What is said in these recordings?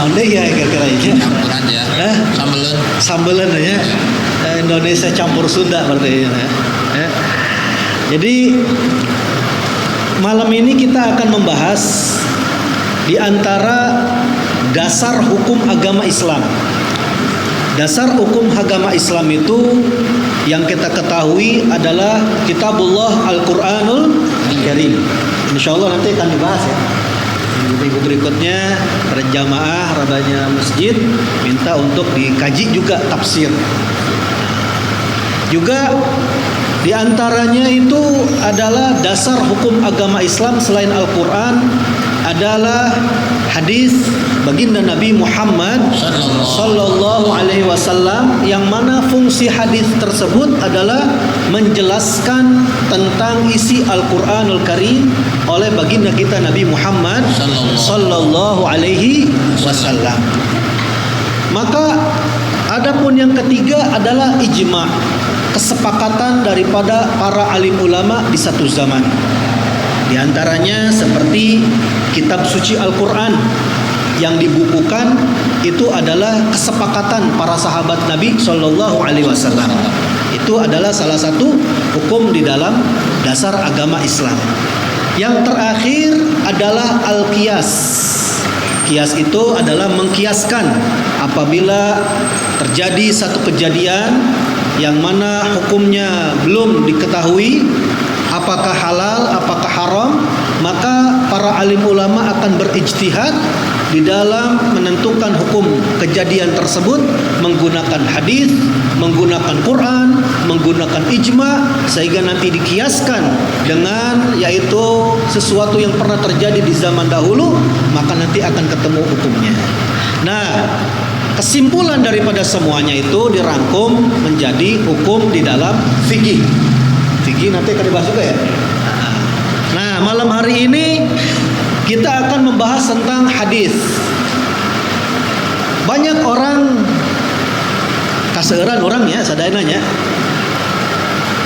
naon deui ya kira-kira ieu? Campuran ya. Sambeleun Sambeleun ya. Indonesia campur Sunda berarti ya. Jadi malam ini kita akan membahas di antara dasar hukum agama Islam. Dasar hukum agama Islam itu yang kita ketahui adalah Kitabullah Al-Quranul Karim. Insyaallah nanti akan dibahas ya. Minggu berikutnya para jamaah rabanya masjid minta untuk dikaji juga tafsir. Juga di antaranya itu adalah dasar hukum agama Islam selain Al-Quran adalah hadis baginda Nabi Muhammad sallallahu alaihi wasallam, yang mana fungsi hadis tersebut adalah menjelaskan tentang isi Al-Qur'anul Karim oleh baginda kita Nabi Muhammad sallallahu alaihi wasallam. Maka adapun yang ketiga adalah ijma', kesepakatan daripada para alim ulama di satu zaman. Di antaranya seperti kitab suci Al-Quran yang dibukukan itu adalah kesepakatan para sahabat Nabi Shallallahu Alaihi Wasallam. Itu adalah salah satu hukum di dalam dasar agama Islam. Yang terakhir adalah al-qiyas. Qiyas itu adalah mengkiaskan apabila terjadi satu kejadian yang mana hukumnya belum diketahui apakah halal, apakah haram, maka para alim ulama akan berijtihad di dalam menentukan hukum kejadian tersebut menggunakan hadis, menggunakan Quran, menggunakan ijma, sehingga nanti dikiaskan dengan yaitu sesuatu yang pernah terjadi di zaman dahulu, maka nanti akan ketemu hukumnya. Nah, kesimpulan daripada semuanya itu dirangkum menjadi hukum di dalam fikih. Fikih nanti akan dibahas juga ya. Nah, malam hari ini kita akan membahas tentang hadis. Banyak orang kaseuran orang ya sadaenanya.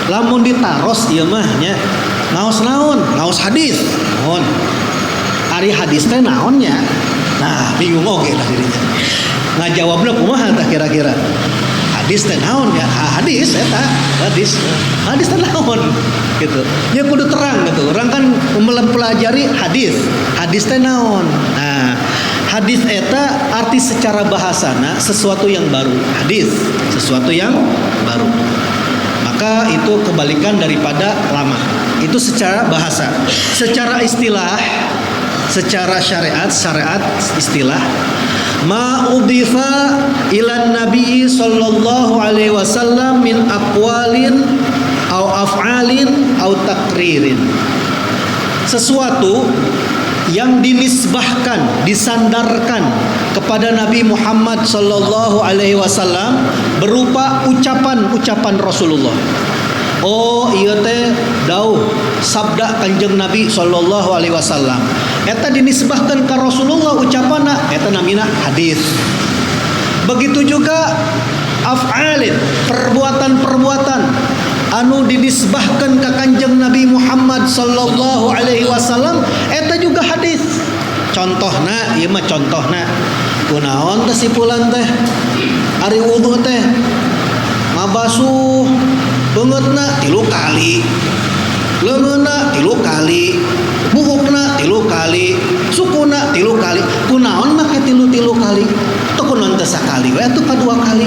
Lamun ditaros ieu mah nya naos naon? Naos hadis. Naon? Ari hadis teh naon nya? Nah, bingung oge lah dirinya. Ngajawabna kumaha tah kira-kira? Hadis teh naon ya? Hadis eta, hadis teh naon gitu. Ya kudu terang gitu. Orang kan mempelajari hadis teh naon. Nah, hadis eta arti secara bahasana sesuatu yang baru. Hadis sesuatu yang baru. Maka itu kebalikan daripada lama. Itu secara bahasa. Secara istilah, secara syariat istilah, ma udhifa ila nabi sallallahu alaihi wasallam min aqwalin au af'alin au takririn. Sesuatu yang dinisbahkan, disandarkan kepada Nabi Muhammad sallallahu alaihi wasallam berupa ucapan-ucapan Rasulullah. Oh, ieu teh dauh sabda Kanjeng Nabi sallallahu alaihi wasallam. Eta dinisbahkan ka Rasulullah ucapanna, eta namina hadis. Begitu juga af'alin, perbuatan-perbuatan anu dinisbahkan ka Kanjeng Nabi Muhammad sallallahu alaihi wasallam, eta juga hadis. Contohna, ieu mah contohna. Kunaon teh sipulan teh? Ari wudu teh ngabasuh beungeutna 3 kali. Leungeunna 3 kali. Buhukna 3 kali, sukuna 3 kali. Kunaon make 3 kali? Teu kunaon teh sakali we atuh ka 2 kali.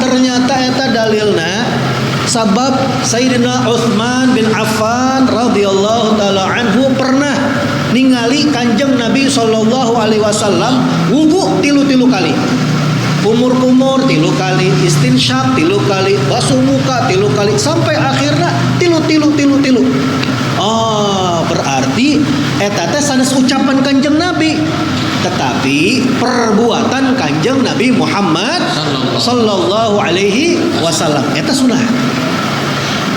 Ternyata eta dalilna sabab Sayyidina Utsman bin Affan radhiyallahu taala anhu pernah ningali Kanjeng Nabi sallallahu alaihi wasallam wudu 3 kali. Kumur-kumur 3 kali, istinsyak 3 kali, basuh muka 3 kali, sampai akhirnya tilu. Berarti eta teh sanes ucapan Kanjeng Nabi, tetapi perbuatan Kanjeng Nabi Muhammad sallallahu alaihi wasallam eta sunah.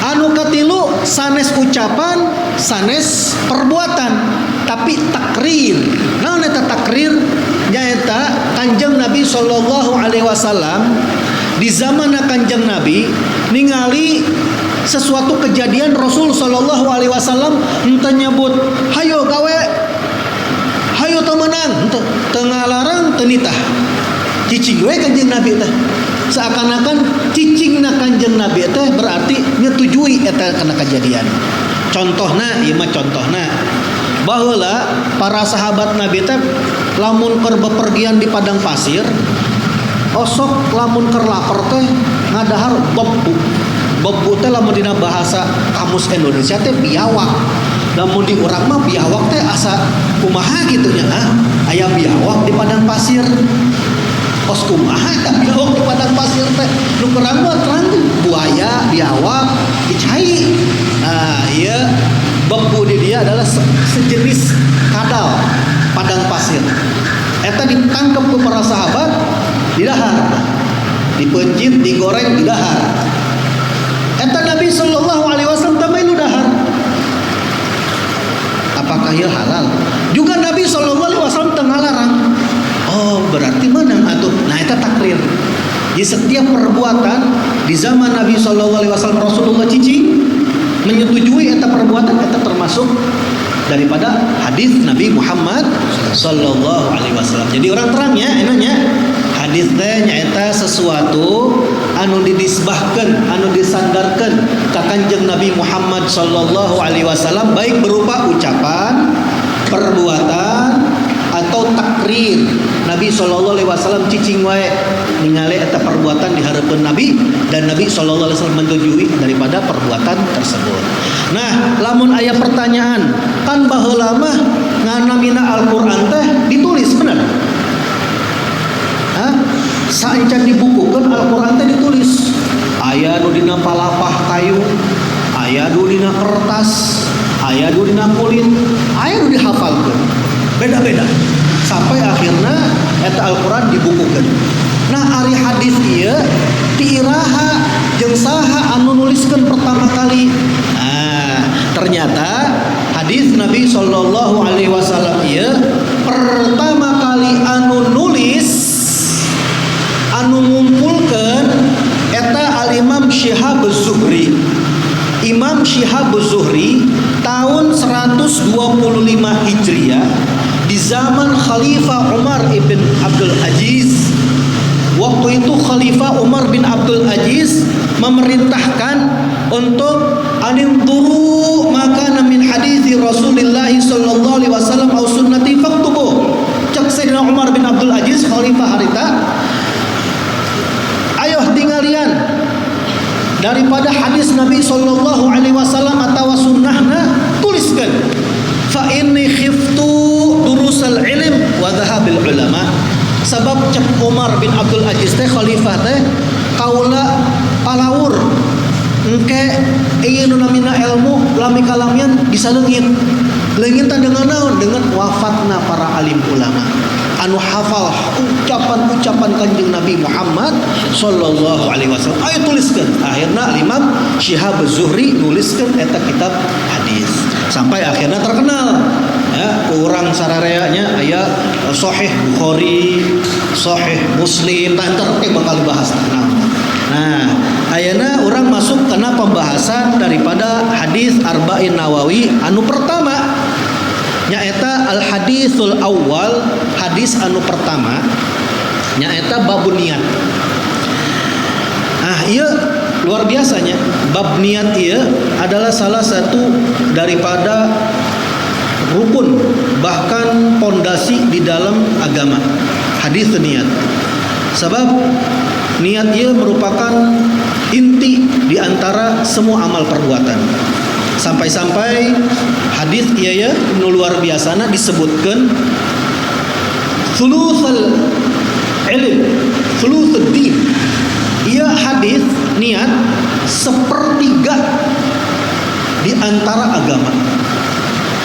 Anu katilu sanes ucapan, sanes perbuatan, tapi takrir. Naon eta takrir? Nyaeta Kanjeng Nabi sallallahu alaihi wasallam di zaman Kanjeng Nabi ningali sesuatu kejadian Rasul sallallahu alaihi wasallam henteu nyebut hayo gawe, hayo menang tengah larang tenitah cicing we kanjeng Nabi teh seakan-akan cicingna kanjeng Nabi teh berarti nyetujui eta kana kejadian. Contohna ieu mah contohna baheula para sahabat Nabi teh lamun keur bepergian di padang pasir osok lamun keur lapar teh ngadahar bebu teh lamun dina bahasa kamus Indonesia teh biawak. Lamun di urang mah biawak teh asa kumaha gitu nya aya biawak di padang pasir. Os kumaha da biawak di padang pasir teh nu kerang mah terang buaya biawak dicai. Ieu bebu di dia adalah sejenis kadal padang pasir. Eta ditangkap ku para sahabat didahar, dipencit, digoreng, didahar. Eta Nabi sallallahu alaihi wasallam tamai nu dahar. Apakah ieu halal? Juga Nabi sallallahu alaihi wasallam teu ngalarang. Oh, berarti menang atuh. Nah, eta takrir. Di setiap perbuatan di zaman Nabi sallallahu alaihi wasallam Rasulullah cicing menyetujui eta perbuatan eta termasuk daripada hadis Nabi Muhammad sallallahu alaihi wasallam. Jadi orang terangnya enaknya hadis teh nyaeta sesuatu anu didisbahkeun, anu disandarkeun ka Kanjeng Nabi Muhammad sallallahu alaihi wasallam baik berupa ucapan, perbuatan atau takrir. Nabi sallallahu alaihi wasallam cicing wae ningali eta perbuatan di hareupeun Nabi dan Nabi sallallahu alaihi wasallam menyetujui daripada perbuatan tersebut. Nah, lamun aya pertanyaan, kan baheula mah nganamina Al-Qur'an teh ditulis bener. Saencan dibukukeun Al-Qur'an teh ditulis. Aya nu dina palapah kayu, aya nu dina kertas, aya nu dina kulit, aya nu dihafalkeun. Beda-beda sampai akhirnya eta Al-Qur'an dibukukeun. Nah, ari hadis ieu tiiraha jeung saha anu nuliskeun pertama kali. Ternyata hadis Nabi sallallahu alaihi wasallam ieu pertama kali anu nulis anu ngumpulkeun eta Al-Imam Syihab Az-Zuhri. Imam Syihab Az-Zuhri tahun 125 Hijriah di zaman Khalifah Umar ibn Abdul Aziz. Waktu itu Khalifah Umar bin Abdul Aziz memerintahkan untuk aninturu maka min hadithi Rasulullah sallallahu alaihi wasallam au sunnati faktubu. Cek Sayyidina Umar bin Abdul Aziz Khalifah harita, ayo tinggalian daripada hadis Nabi sallallahu alaihi wasallam atau sunnahna tuliskan. Fa inni khiftu durusal ilm wa dhahabil ulama. Sabab cek Umar bin Abdul Aziz teh khalifah teh kaula palawur engke ieu nu namina ilmu lami kalamian bisa leungit. Leungit teh dengan naon? Dengan wafatna para alim ulama anu hafal ucapan-ucapan Kanjeng Nabi Muhammad sallallahu alaihi wasallam. Ayo tuliskeun. Akhirna Imam Syihab Az-Zuhri nuliskeun eta kitab hadis. Sampai akhirnya terkenal. Ya, urang sarareanya aya Sahih Bukhari, Sahih Muslim, entar teh bakal bahas naon. Nah, ayeuna urang masuk kana pembahasan daripada hadis Arba'in Nawawi anu pertama nyaeta al hadisul awal, hadis anu pertama nyaeta babun niat. Nah, ieu luar biasanya bab niat ieu adalah salah satu daripada rukun bahkan pondasi di dalam agama hadis niat. Sebab niat ieu merupakan inti di antara semua amal perbuatan. Sampai-sampai hadis ieu nu luar biasana disebutkeun thuluthul ilm, thuluthud din. Ieu hadis niat sepertiga di antara agama.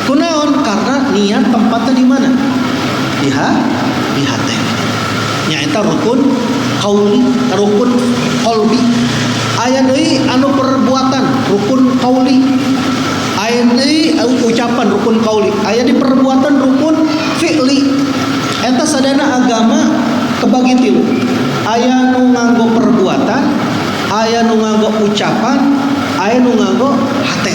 Kunaon? Karena niat tempatnya di mana? Di hati. Nyaeta rukun qauli, rukun qalbi. Aya deui anu perbuatan rukun qauli. Aya deui ucapan rukun qauli. Aya di perbuatan rukun fi'li. Eta sadana agama kebagi tilu. Aya nu nganggo perbuatan, aya nu nganggo ucapan, aya nu nganggo hate.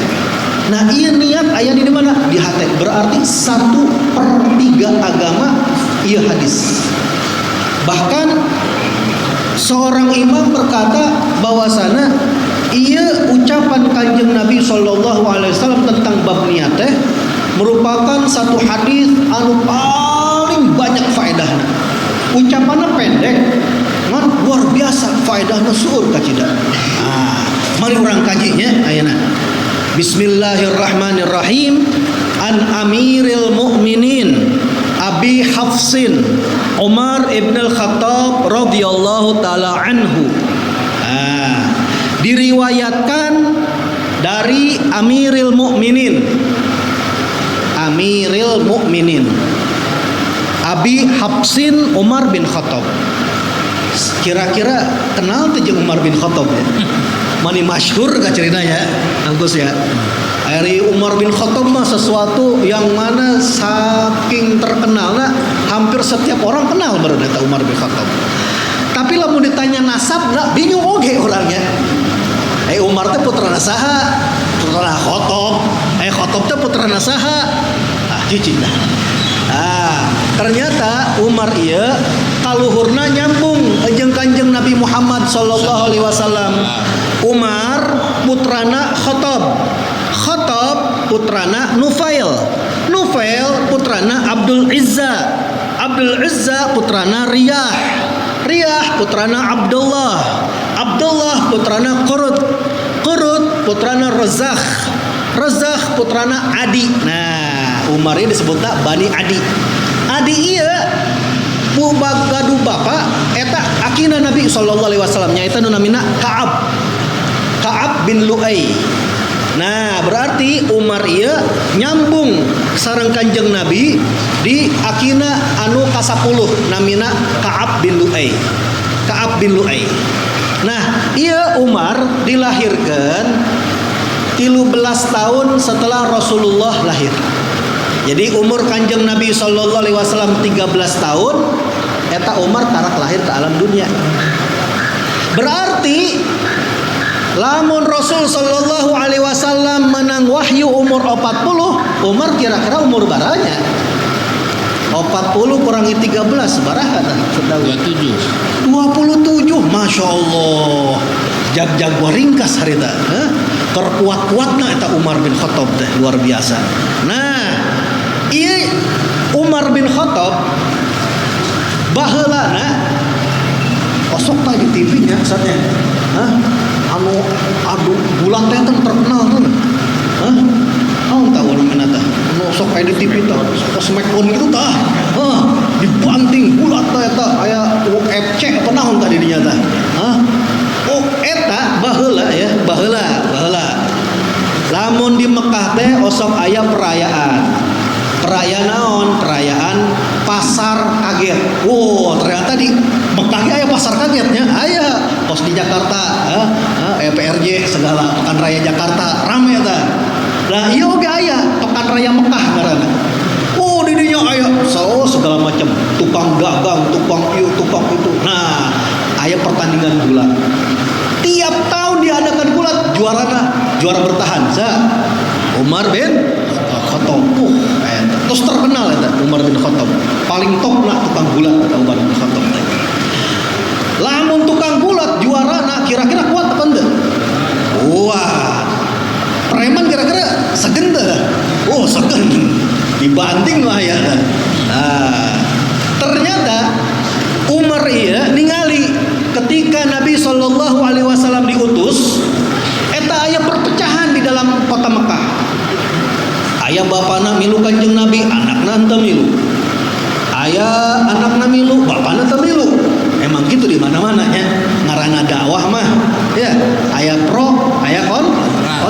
Nah iya niat aya di mana? Di hati. Berarti 1/3 agama iya hadis. Bahkan seorang imam berkata bahwasana iya ucapan Kanjeng Nabi SAW tentang bab niat merupakan satu hadis anu paling banyak faedahna. Ucapannya pendek, ngan luar biasa faedahna suur kacida. Mari urang kajinya ayeuna. Bismillahirrahmanirrahim. An Amiril Mukminin Abi Hafsin Umar ibn al-Khattab radhiyallahu taala anhu. Diriwayatkan dari Amiril Mukminin Abi Hafsin Umar bin Khattab. Kira-kira kenal tuh jeung Umar bin Khattab ya? Mani masyhur ka cerita ya, angkus ya. Ari Umar bin Khattab mah sesuatu yang mana saking terkenalnya hampir setiap orang kenal baru eta Umar bin Khattab. Tapi lamun ditanya nasab, bingung oge orangnya. Umar teh putrana saha? Putrana Khattab. Khattab teh putrana saha? Cicing dah. Ternyata Umar ieu kaluhurna nyambung jeung Kanjeng Nabi Muhammad sallallahu alaihi wasallam. Umar putrana Khattab. Khattab putrana Nufail. Nufail putrana Abdul Izza. Abdul Izza putrana Riyah. Riyah putrana Abdullah. Abdullah putrana Qurut. Qurut putrana Razakh. Razakh putrana Adi. Nah, Umar ini disebutna Bani Adi. Adi ieu gaduh bapa eta akina Nabi sallallahu alaihi wasallam nyaeta nu namina Ka'ab. Ka'ab bin Lu'ay. Nah, berarti Umar ieu nyambung sareng Kanjeng Nabi di akina anu ka-10 namina Ka'ab bin Lu'ay. Ka'ab bin Lu'ay. Nah, ieu Umar dilahirkan 13 tahun setelah Rasulullah lahir. Jadi umur Kanjeng Nabi sallallahu alaihi wasallam 13 tahun, eta Umar tarak lahir ke alam dunia. Berarti lamun Rasul sallallahu alaihi wasallam menang wahyu umur 40, Umar kira-kira umur baranya? 40 kurangi 13 baraha tah? 27. Masya Allah. Jag-jag ringkas harita. Terkuat-kuatna eta Umar bin Khattab teh luar biasa. Nah, ieu Umar bin Khattab baheulana osok tah di TV nya satnya. Anu bulan teh terkenal tuh. Naon tah urang mina tah? Anu sok aya di TV tah, sok smackdown gitu tah. Dibanting bulat tah eta aya UFC apa naon tah di dinya tah. Eta baheula ya, baheula. Lamun di Mekah teh osok aya perayaan. Perayaan naon? Perayaan pasar kaget. Ternyata di Mekah aya pasar kagetnya. Aya pos di Jakarta, PRJ segala Pekan Raya Jakarta rame eta. Lah ieu oge aya Pekan Raya Mekah ngaranna. Di dinya aya segala macam tukang dagang, tukang ieu, tukang itu. Nah, aya pertandingan gulat. Tiap tahun diadakan gulat, juara bertahan. Umar bin Khattab. Terus terkenal eta Umar bin Khattab. Paling top lah tukang gulat eta Umar bin Khattab. Lamun tukang gulat juarana kira-kira kuat apa enggak? Wah. Preman kira-kira segen teu? Segen. Dibanting lah ya. Ternyata Umar ieu ningali ketika Nabi sallallahu alaihi wasallam diutus, eta aya perpecahan di dalam kota Mekah. Aya bapana milu Kanjeng Nabi, anakna henteu milu. Aya anakna milu, bapana teu milu. Emang gitu di mana-mana nya. Ngaranna dakwah mah ya, aya pro, aya kontra.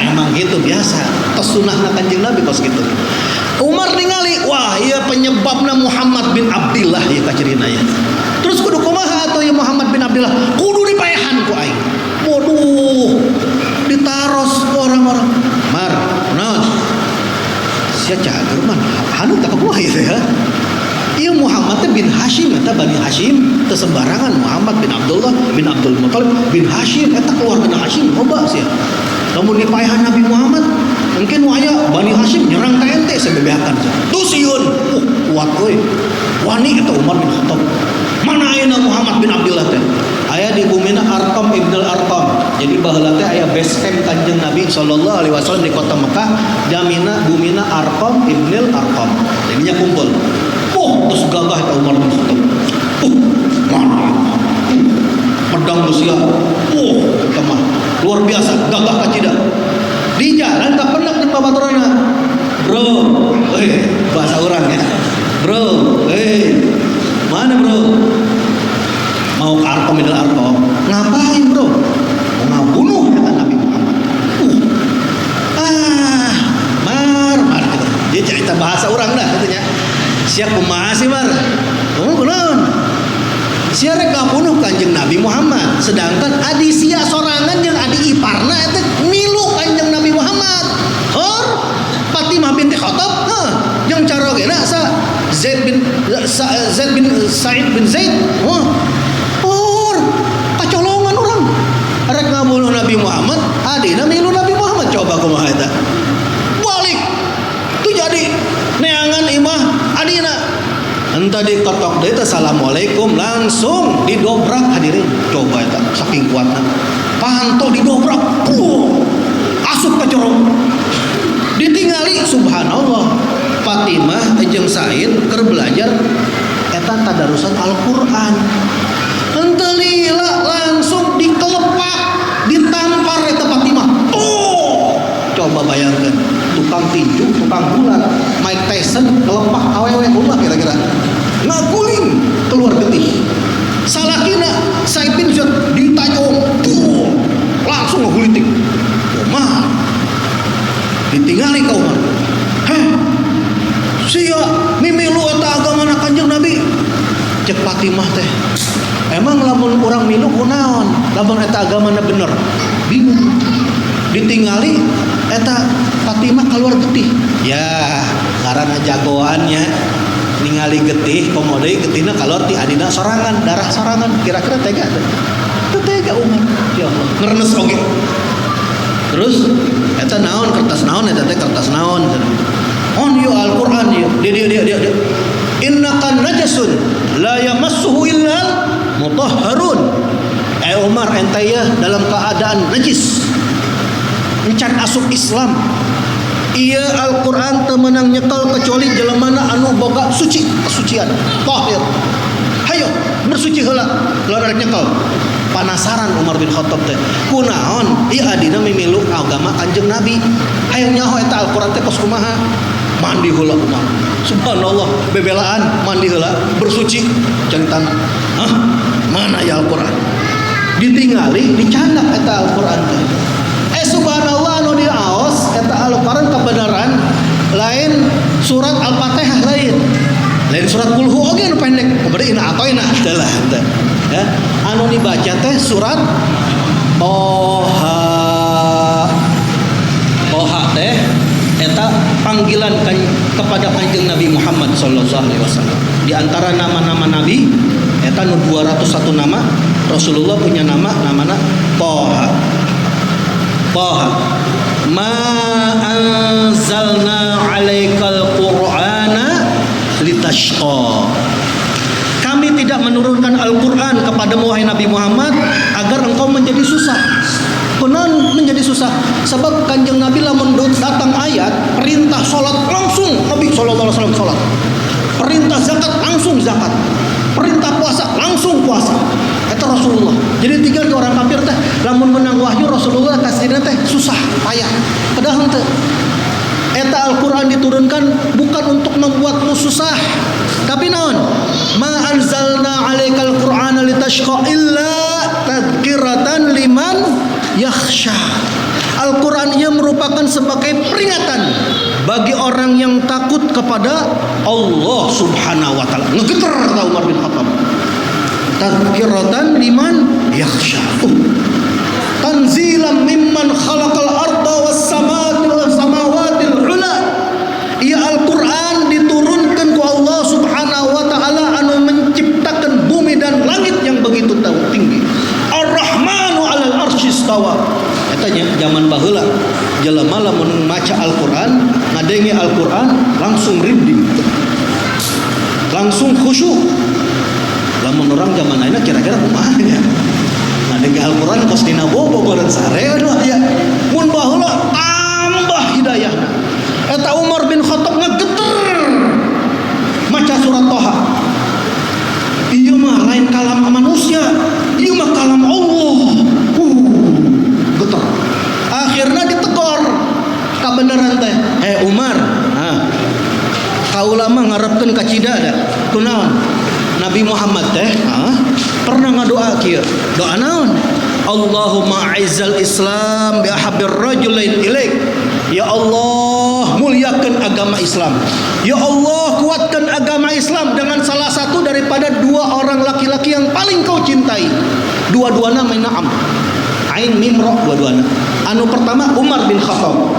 Emang gitu biasa. Tos sunahna Kanjeng Nabi kos gitu. Umar ningali, wah ieu penyebabna Muhammad bin Abdullah ieu kacerina ya. Terus kudu kumaha atuh ya Muhammad bin Abdullah? Kudu dipaehan ku aing. Waduh, ditaros orang-orang. Mar, naon? Sia cager man, hanu tak kumaha ieu ya. Ieu Muhammad bin Hashim eta Bani Hashim, teu sembarangan Muhammad bin Abdullah bin Abdul Muthalib bin Hashim eta keluarga Hashim loba sia. Lamun dipaehan Nabi Muhammad, engke sebebeakan. Tuh sieun, kuat euy. Wani eta Umar bin Khattab. Mana ayeuna Muhammad bin Abdullah teh? Aya di bumina Arqam Ibnul Arqam. Jadi baheula teh aya base camp Kanjeng Nabi sallallahu alaihi wasallam di kota Mekah, jamina bumina Arqam Ibnul Arqam. Jadinya kumpul. Terus gagah eta Umar bin Khattab. Mana? Pedang Rusia. Kemah. Luar biasa, gagah kacida. Di jalan tak pernah di babaturana. Bro, bahasa orang ya. Bro, mana bro? Mau ke Arqam Ibnul Arqam. Ngapain bro? Mau ngabunuh kata Nabi Muhammad. Mar gitu. Dia cerita bahasa orang dah katanya. Siap kumaha sih mar? Kunaon? Sia rek ngabunuh Kanjeng Nabi Muhammad, sedangkan adi sia sorangan jeung adi iparna eta milu Kanjeng Nabi Muhammad. Hor Fatimah binti Khattab, jeung carogena sa Zaid bin Sa'id bin Zaid. Kacolongan orang. Rek ngabunuh Nabi Muhammad, adina milu Nabi Muhammad. Coba kumaha eta? Balik. Tu jadi neangan imah adina. Entah dikotok deui teh assalamualaikum langsung didobrak hadirin. Coba eta saking kuatna. Panto didobrak. Asup ka corong. Ditingali subhanallah. Fatimah jeung Said keur belajar eta tadarusan Al-Qur'an. Henteu lila langsung dikelepak, ditampar eta Fatimah. Coba bayangkan tukang tinju, tukang bulan, Mike Tyson kelepak awewe ulah kira-kira ngaguling keluar getih. Salakina Said bin Zaid ditajong, langsung ngagulitik. Umar ditinggali ka Umar. Sia mimilu eta agamana Kanjeng Nabi. Cek Fatimah teh, emang lamun urang milu kunaon? Lamun eta agamana bener. Bingung. Ditinggali eta Fatimah keluar getih. Ya, karena jagoannya ningali getih, komode getihna keluar ti adina sorangan, darah sorangan. Kira-kira tega teh. Tega Umar. Ya Allah, ngerenes oge. Terus eta naon kertas naon eta teh kertas naon. On yu Al-Qur'an dia. Innakan najasun la yamassuhu illa mutahharun. Umar ente ya dalam keadaan najis. Encan asup Islam. Ieu Al-Qur'an teu meunang nyekel kecuali jelemana anu boga suci, kesucian, tahir. Hayo bersuci heula, lawan nyekel. Panasaran Umar bin Khattab teh. Kunaon ieu adina mimilu agama Kanjeng Nabi. Hayo nyaho eta Al-Qur'an teh kos kumaha? Mandi heula Umar. Subhanallah, bebelaan mandi heula, bersuci jantan. Mana ya Al-Qur'an? Ditinggali, dicandak eta Al-Qur'an teh. Subhanallah anu diaos eta Al-Qur'an kebenaran lain surat Al-Fatihah lain surat Qul Hu oge anu pendek kemudian atoina adalah ya anu dibaca teh surat Toha teh eta panggilan kepada Kanjeng Nabi Muhammad sallallahu alaihi wasallam. Di antara nama-nama Nabi eta nu 201 nama, Rasulullah punya namana Toha. Ma anzalna 'alaikal Qur'ana litashqa. Kami tidak menurunkan Al-Qur'an kepadamu wahai Nabi Muhammad agar engkau menjadi susah. Kenon menjadi susah sebab Kanjeng Nabi lamun datang ayat perintah salat langsung Nabi sallallahu alaihi wasallam salat. Perintah zakat langsung zakat. Perintah puasa langsung puasa. Eta Rasulullah. Jadi tinggal ke orang kafir teh lamun menang wahyu Rasulullah kasihna teh susah, payah. Padahal teh eta Al-Qur'an diturunkan bukan untuk membuatmu susah, tapi naon? Ma anzalna 'alaikal Qur'ana litashqa illa tadhkiratan liman yakhsha. Al-Qur'an ia merupakan sebagai peringatan bagi orang yang takut kepada Allah Subhanahu wa taala. Ngegeter kata Umar bin Khattab. Tadhkiratan liman yakhsha. Tanzilan mimman khalaqal arda was samawati al-ula. Ia Al-Qur'an diturunkan ku Allah Subhanahu wa taala anu menciptakan bumi dan langit yang begitu tinggi. Ar-Rahmanu 'alal arsy istawa. Eta zaman baheula jelema lamun lamun maca Al-Qur'an, ngadengi Al-Qur'an langsung rinding. Langsung khusyuk. Lamun orang zaman ayeuna kira-kira kumaha nya? Ngadengi Al-Qur'an kos dina bobogoreun sare aduh aya. Mun baheula tambah hidayahna. Eta Umar bin Khattab ngageter maca surat Toha. Ieu mah lain kalam manusia, ieu mah kalam Allah. Geter. Akhirna ditegor kabeneran teh. Umar, kaula mah ngarepkeun ka cida da. Kunaon? Nabi Muhammad teh pernah ngadoa kieu. Doa naon? Allahumma aizzal Islam bi ahabbir rajulain ilaik. Ya Allah, muliakan agama Islam. Ya Allah, kuatkan agama Islam dengan salah satu daripada dua orang laki-laki yang paling kau cintai. Dua-duana main na'am. Ain mim ra dua-duana. Anu pertama Umar bin Khattab.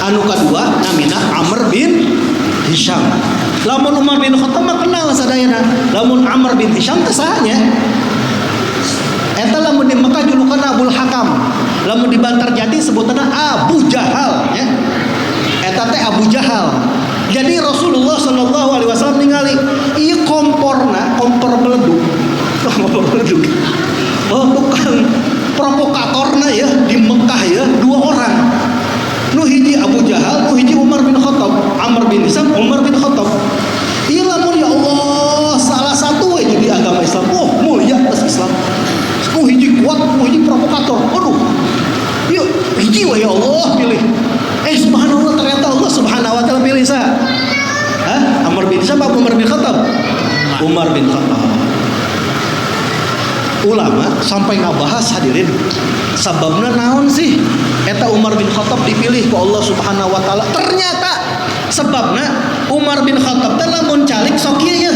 Anu kedua namina Amr bin Hisham. Lamun Umar bin Khattab mah kenal sadayana. Lamun Amr bin Hisham teh sahanya. Eta lamun di Mekah julukanna Abul Hakam. Lamun di Bantarjati sebutanna Abu Jahal ya. Eta teh Abu Jahal. Jadi Rasulullah sallallahu alaihi wasallam ningali ieu komporna, kompor beledug. Kompor beledug. Oh, bukan provokatorna ya di Mekah ya, dua orang. Nu hiji Abu Jahal, nu hiji Umar bin Khattab. Amr bin Hisham, Umar bin Khattab. Ieu lamun ya Allah salah satu we di agama Islam. Oh, mulia tas Islam. Hiji kuat, hiji provokator. Aduh. Yuk, hiji wa ya Allah pilih. Subhanallah ternyata Allah Subhanahu wa taala pilih sa. Amr bin Hisham apa Umar bin Khattab? Umar bin Khattab. Ulama sampai ngabahas hadirin sababna naon sih eta Umar bin Khattab dipilih ku Allah Subhanahu wa taala. Ternyata sebabna Umar bin Khattab teh lamun calik sok kieu ya.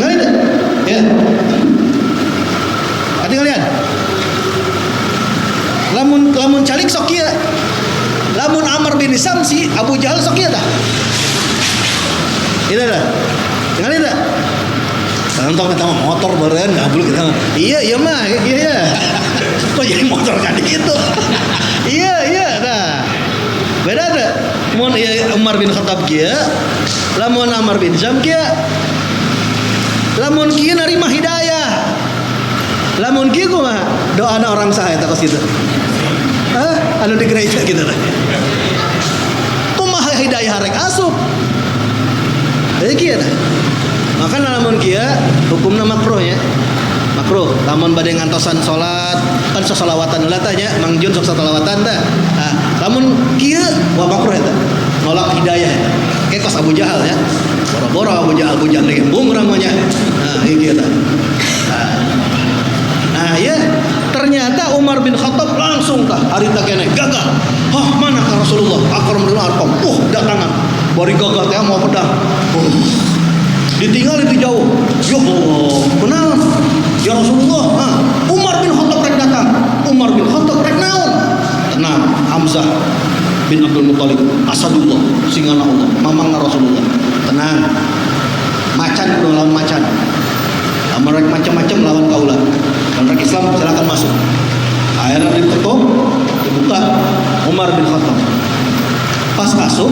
Ngali teh? Ya. Tinggal lihat. Lamun calik sok kieu. Lamun Amr bin Hisham si Abu Jahal sok kieu tah. Iya dah. Tinggal lihat. Tantang kita motor beureun gabluk kita. Iya mah, iya. Kok jadi motor kan gitu. Iya dah. Beda dah. Mun Umar bin Khattab kieu, lamun Amr bin Hisham kieu. Lamun kieu narima hidayah. Lamun kieu kumaha? Doana orang saha eta kos kitu. Anu di gereja kitu teh. Kumaha hidayah rek asup. Kieu teh. Maka lamun kieu hukumna makruh ya. Makruh. Lamun bade ngantosan salat, kan sasalawatan heula tah nya, Mang Jun sok sasalawatan tah. Lamun kieu wa makruh eta. Nolak hidayah eta. Kayak kos Abu Jahal ya. Boro-boro Abu Jahal gembung urang mah nya. Kieu tah. Ya, ternyata Umar bin Khattab langsung tah harita keneh gagah. Mana ka Rasulullah? Akramul arqam. Datangan. Bari gagah teh mau pedang. Ditinggal itu jauh. Ya Allah, kenal? Ya Rasulullah, Umar bin Khattab rek datang. Umar bin Khattab rek naon? Tenang, Hamzah bin Abdul Muthalib, Asadullah, singana Allah, mamangna Rasulullah. Tenang. Macan kudu lawan macan. Mereka macam-macam lawan kaula. Kalau rek Islam silakan masuk. Akhirnya ditutup, dibuka Umar bin Khattab. Pas masuk,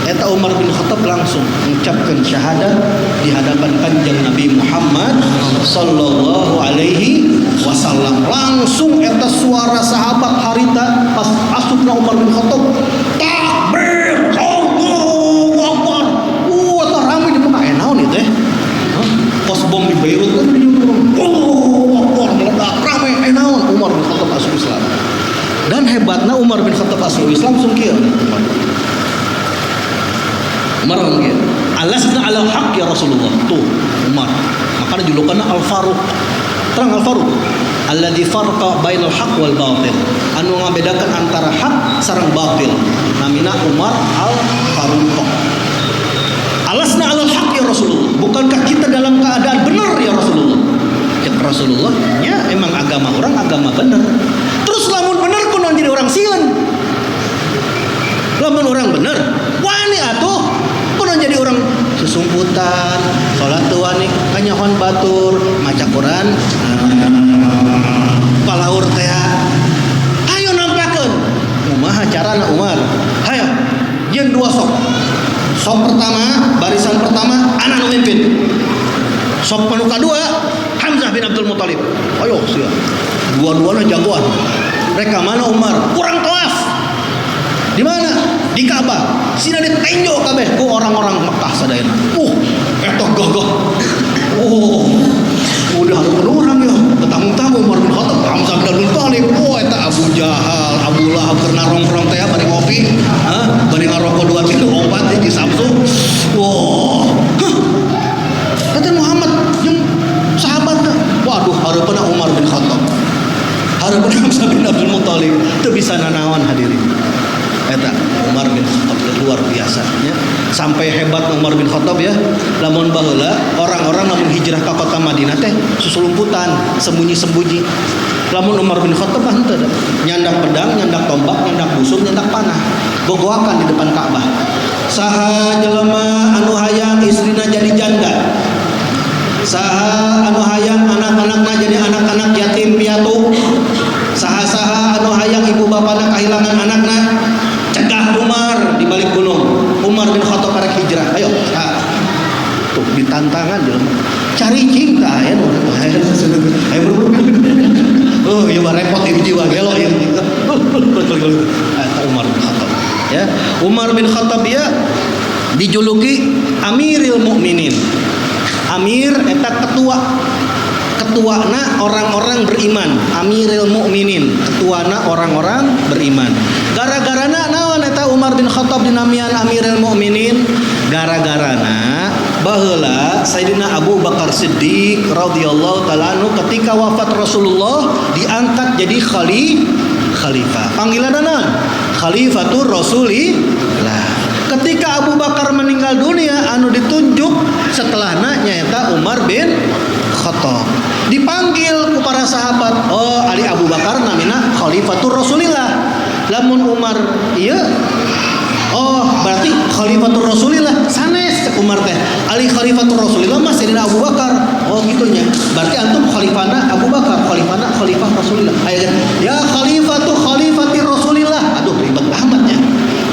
eta Umar bin Khattab langsung mengucapkan syahadat di hadapan kanjeng Nabi Muhammad sallallahu alaihi wasallam. Langsung eta suara sahabat harita pas asupna Umar bin Khattab, takbir, Allahu Akbar. Eta rame di Mekah naon ieu teh? Pos bom di Beirut kan Allahu Akbar, meledak rame naon Umar bin Khattab asup Islam. Dan hebatna Umar bin Khattab asup Islam langsung kieu. Umar ngomong alasna ala haq ya Rasulullah. Tuh Umar. Makanya julukannya Al-Faruq. Terang Al-Faruq. Alladzi farqa bainal haq wal batil. Anu ngabedakan antara hak sareng batil. Namina Umar Al-Faruq. Alasna ala haq ya Rasulullah. Bukankah kita dalam keadaan benar ya Rasulullah? Ya Rasulullah, ya emang agama orang agama benar. Terus lamun benar kunaon jadi orang sieun? Lamun orang benar, wani atuh kunaon jadi orang sesumputan, salat teu wani, kanyahoan batur, maca Quran, palaur teh. Ayo nampakeun. na Umar. Hayo, jeung dua sok. Sok pertama, barisan pertama anak nu mimpin. Sok panu kadua Hamzah bin Abdul Muthalib. Ayo sia. Dua-duanya jagoan. Mereka mana Umar? Kurang tawaf. Di mana? Di Ka'bah. Sina ditenjo kabeh ku orang-orang Mekah sadayana. Eta gagah. Udah ada orang ya. Tamu-tamu Umar bin Khattab, Hamzah bin Abdul Muthalib. Eta Abu Jahal, Abu Lahab keur nongkrong teh bari ngopi, bari ngarokok 2 kilo obat di Samsu. Kata Muhammad jeung sahabatna. Waduh, hareupeuna Umar bin Khattab. Hareupeuna Hamzah bin Abdul Muthalib teu bisa nanaon hadirin. Eta Umar bin Khattab luar biasa ya. Sampai hebat Umar bin Khattab ya. Lamun baheula orang-orang lamun hijrah ka kota Madinah teh susulumputan, sembunyi-sembunyi. Lamun Umar bin Khattab henteu da. Nyandak pedang, nyandak tombak, nyandak busur, nyandak panah. Bogoakan di depan Ka'bah. Saha jelema anu hayang istrina jadi janda. Saha anu hayang anak-anakna jadi anak-anak yatim piatu. Saha-saha anu hayang ibu bapana kahilangan anakna. Cegah Umar di balik gunung. Umar bin Khattab karek hijrah. Ayo, tuh ditantangan jelema. Cari cinta aya nu ya repot ieu jiwa gelo ieu. Umar bin Khattab. Ya, Umar bin Khattab ya dijuluki Amiril Mukminin. Amir eta ketuana orang-orang beriman. Amiril Mukminin, ketuana orang-orang beriman. Gara-garana naon eta Umar bin Khattab dinamian Amiril Mukminin? Gara-garana baheula Sayyidina Abu Bakar Siddiq radhiyallahu taala anhu ketika wafat Rasulullah diangkat jadi khalifah. Panggilanna naon? Khalifatur Rasulillah. Ketika Abu Bakar meninggal dunia, anu ditunjuk setelahnya nyaeta Umar bin Khattab. Dipanggil ku para sahabat, Ali Abu Bakar namina Khalifatur Rasulillah. Lamun Umar ieu berarti Khalifatur Rasulillah sanes cek Umar teh. Ali Khalifatur Rasulillah mah Sayyidina Abu Bakar. Gitunya. Berarti antum khalifana Abu Bakar, khalifah Rasulillah. Aya ya khalifatu khalifati Rasulillah. Aduh ribet amatnya.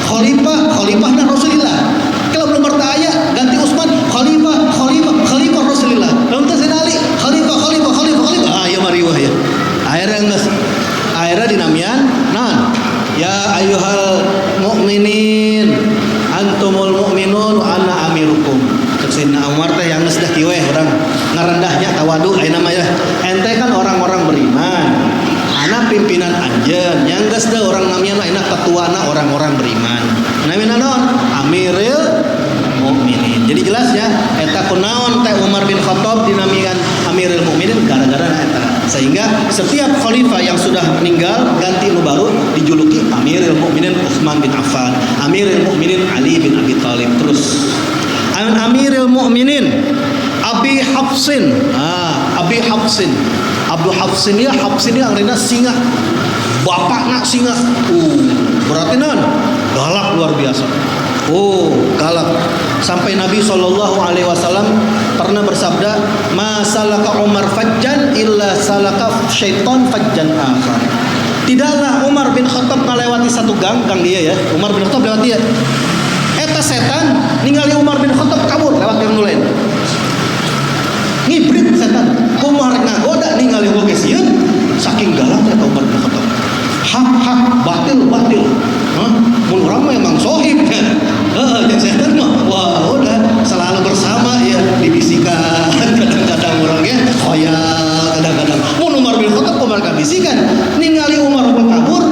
Khalifahna Rasulillah. Kalau belum bertanya ganti Utsman khalifah Rasulillah. Lamun teh Sayyidina Ali khalifah. Ya mari wah ya. Akhirnya dinamian naon? Ya ayyuhal mu'minin antumul mu'minun wa ana amirukum. Sayyidina Umar teh yang geus dah kieu urang ngarendahnya tawadu aya nama ya. Ente kan orang-orang beriman. Ana pimpinan anjeun, yang geus da urang namina ayeuna ketuana orang-orang beriman. Namina naon? Amiril Mukminin. Jadi jelas ya, eta kunaon teh Umar bin Khattab dinamikan Amiril Mukminin gara-gara eta. Sehingga setiap khalifah yang sudah meninggal ganti nu baru dijuluki Amiril Mukminin Utsman bin Affan, Amiril Mukminin Ali bin Abi Thalib. Terus Amiril Mukminin Abi Hafsin. Abi Hafsin. Abdul Hafsin ya, Hafsin ya artinya singa. Bapakna singa. Berarti naon? Galak luar biasa. Galak. Sampai Nabi SAW pernah bersabda, "Ma salaka Umar fajjan illa salaka syaitan fajjan akhar." Tidaklah Umar bin Khattab melewati satu gang dia ya. Umar bin Khattab lewat dia. Eta setan ningali Umar bin Khattab kabur lewat gang lain. Ngibrit setan. Umar ngagoda ningali oge sieun saking galaknya Umar bin Khattab. Hak batil. Mun urang memang sohib kan. Jeung setan mah wah udah selalu bersama ya dibisikan kadang-kadang urang ya khoyal kadang-kadang. Mun Umar bin Khattab kumaha bisikan ningali Umar kabur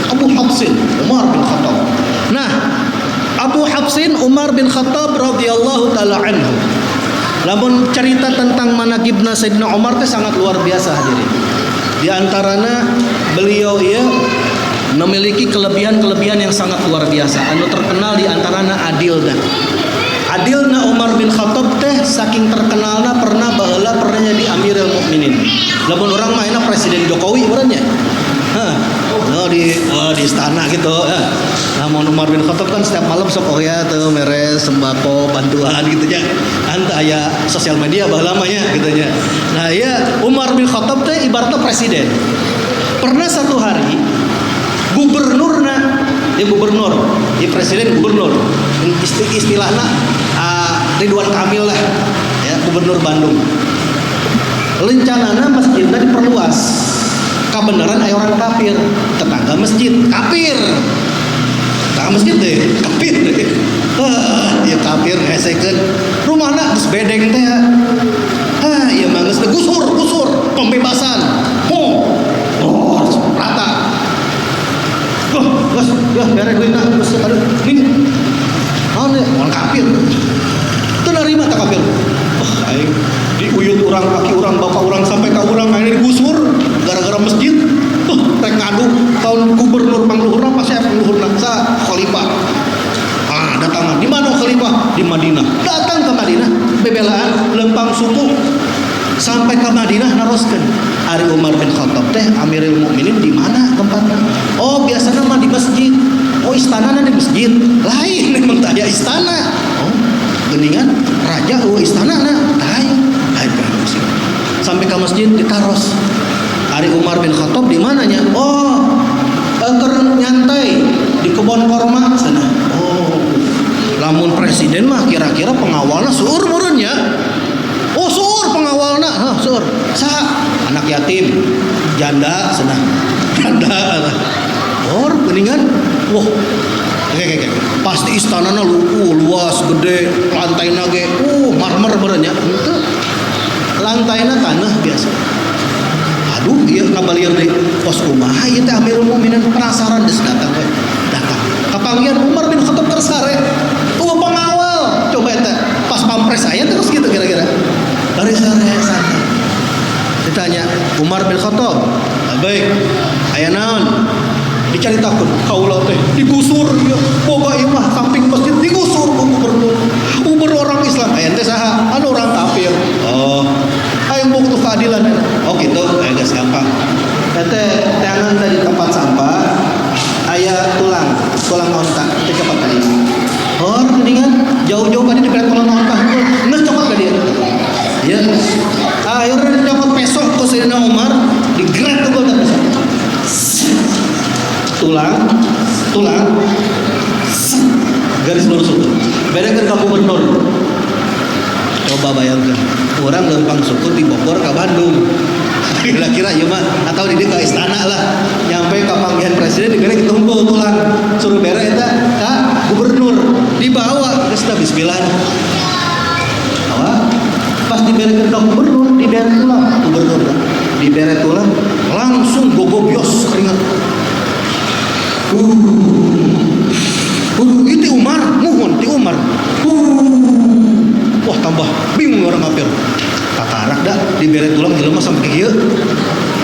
Abu Hafsin Umar bin Khattab. Nah, Abu Hafsin Umar bin Khattab radhiyallahu taala anhu. Lamun cerita tentang manaqibna Sayyidina Umar teh sangat luar biasa hadirin. Di antaranya beliau ya memiliki kelebihan-kelebihan yang sangat luar biasa. Anu terkenal di antaranya adilna. Adilna Umar bin Khattab teh saking terkenalna pernah jadi Amirul Mukminin. Lamun orang mah Presiden Jokowi urangnya. Di istana gitu. Namun Umar bin Khattab kan setiap malam sok tuh meres sembako bantuan gitu ya. Anta aya sosial media baheula mah nya gitu nya. Nah, ya Umar bin Khattab teh ibaratnya presiden. Pernah satu hari gubernurna gubernur, ya presiden gubernur, istilahnya Ridwan Kamil lah, ya gubernur Bandung. Rencanana masjidnya diperluas, kebenaran aya orang kafir, tetangga masjid kafir, tetangga masjid deh kafir deh, ya kafir hesekeun, rumahna geus bedeng teh, ya mah geus gusur pembebasan, rata. Bos, beres duitna, bos, aduh, nih, orang kafir, itu nerima tak kafir, aing diuyut orang, kaki orang, bapak orang sampai ke orang, akhirnya digusur, gara-gara masjid, rek ngadu, tahun gubernur pangluhurna, pas saya pangluhurna, sa khalifah, datang, di mana khalifah? Di Madinah, datang ke Madinah, bebelaan, lempang suku, sampai ke Madinah naroskeun. Ari Umar bin Khattab teh Amirul Mukminin di mana tempatnya? Oh, biasanya mah di masjid. Oh, istanana di masjid. Lain memang teh aya istana. Oh, geuningan raja istanana tah lain masjid. Sampai ke masjid ditaros. Ari Umar bin Khattab di mananya? Oh, keur nyantai di kebun korma sana. Oh, lamun presiden mah kira-kira pengawalna seueur meureun nya. Oh, seueur pengawalna, seueur. Saha? Anak yatim, janda cenah. Janda. Oh, geuningan. Wah. Oke. Pasti istanana luas, gede, lantaina ge marmer meureun nya. Henteu. Lantaina tanah biasa. Aduh, ieu kabalieur deui. Pos kumaha ieu teh Amirul Mukminin penasaran geus datang we. Datang. Kapanggihan Umar bin Khattab tersare. Pengawal. Coba eta pas pampres aya terus gitu kira-kira. Dari sare santai. Ditanya Umar bin Khattab, baik, aya naon? Dicaritakeun kaula teh digusur ya, boga ieu mah samping masjid digusur ku gubernur orang Islam. Aya teh saha? Anu orang kafir. Oh, aya bukti keadilan. Oh gitu, geus gampang. Teh tangan tadi tempat sampah aya tulang onta teh cepat tadi. Oh, geuningan jauh-jauh kan di beret tulang onta. Geus cokot ka dia. Ya. Akhirnya dicopot pesok ke Sayyidina Umar, digeret tuh gol pesok. Tulang. Garis lurus itu. Bedakan ke gubernur. Coba bayangkan, orang lempang suku di Bogor ke Bandung. Kira-kira ya mah atau di ke istana lah. Nyampe ke panggilan presiden digeret ditumpul tulang. Suruh beres eta ka gubernur. Dibawa geus bismillah. Pas diberekeun ka gubernur, diberet tulang gubernur. Diberet tulang langsung gogobyos keringat. Itu Umar, muhun ti Umar. Wah, tambah bingung orang kafir. Tatarak dah diberet tulang jelema sampai kieu.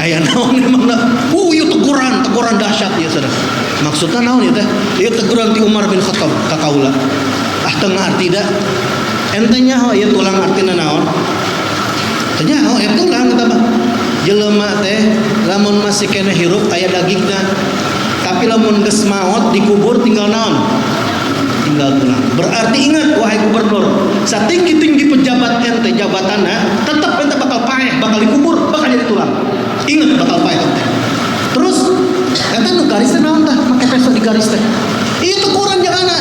Aya naon emangna? Ieu teguran dahsyat ieu saudara. Maksudna naon ieu teh? Ieu teguran ti Umar bin Khattab ka kaula. Teu ngarti da. Entenya ieu tulang artina naon? Tanya tulang eta mah. Jelema teh lamun masih kena hirup aya dagingna. Tapi lamun geus maot dikubur tinggal naon? Tinggal tulang. Berarti ingat wahai gubernur, satinggi-tinggi pejabat ente jabatanna tetep ente bakal paeh, bakal dikubur, bakal jadi tulang. Ingat bakal paeh ente. Terus eta nu garis teh naon tah? Make pesok di garis teh. Ieu teguran janganna.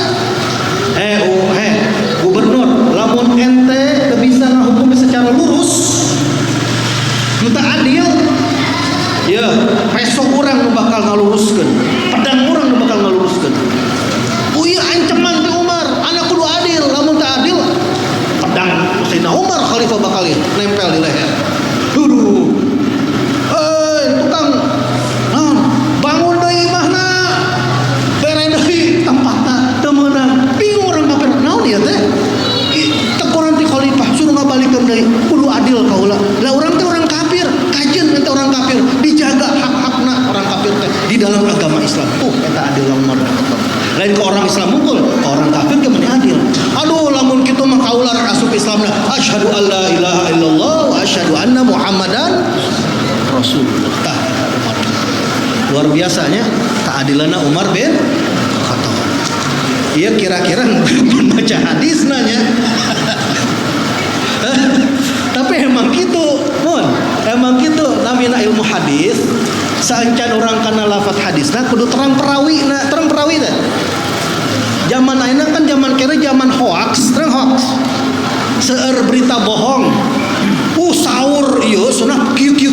Gubernur, lamun ente teu bisa ngahukum secara lurus, nu adil, ya pesok urang nu bakal ngaluruskeun, pedang urang nu bakal ngaluruskeun. Ieu ancaman ti Umar, anak kudu adil, lamun teu adil, pedang Sayyidina Umar khalifah bakal nempel di leher. Tukang, naon? Bangun deui imahna, bere deui tempatna, teu meunang. Bingung urang kafir, naon ieu teh? Teguran ti khalifah suruh ngabalikeun deui, kudu adil kaula. Lah urang teh urang kafir, kajeun teh orang kafir, dijaga hak-hakna orang kafir teh di dalam agama Islam. Eta adil Umar bin Khattab. Lain ke orang Islam mungkul, ke orang kafir ke mana adil. Aduh, lamun kitu mah kaula rek asup Islamna. Asyhadu an la ilaha illallah wa asyhadu anna Muhammadan Rasulullah. Luar biasanya keadilanna Umar bin Khattab. Iya kira-kira baca hadis nanya. Tapi emang gitu, emang gitu namina ilmu hadis. Saencan orang kana lafaz hadisna kudu terang perawi teh. zaman ayeuna kan zaman kira zaman hoax, terang hoax. Seueur berita bohong. Sahur ieu sunah kieu.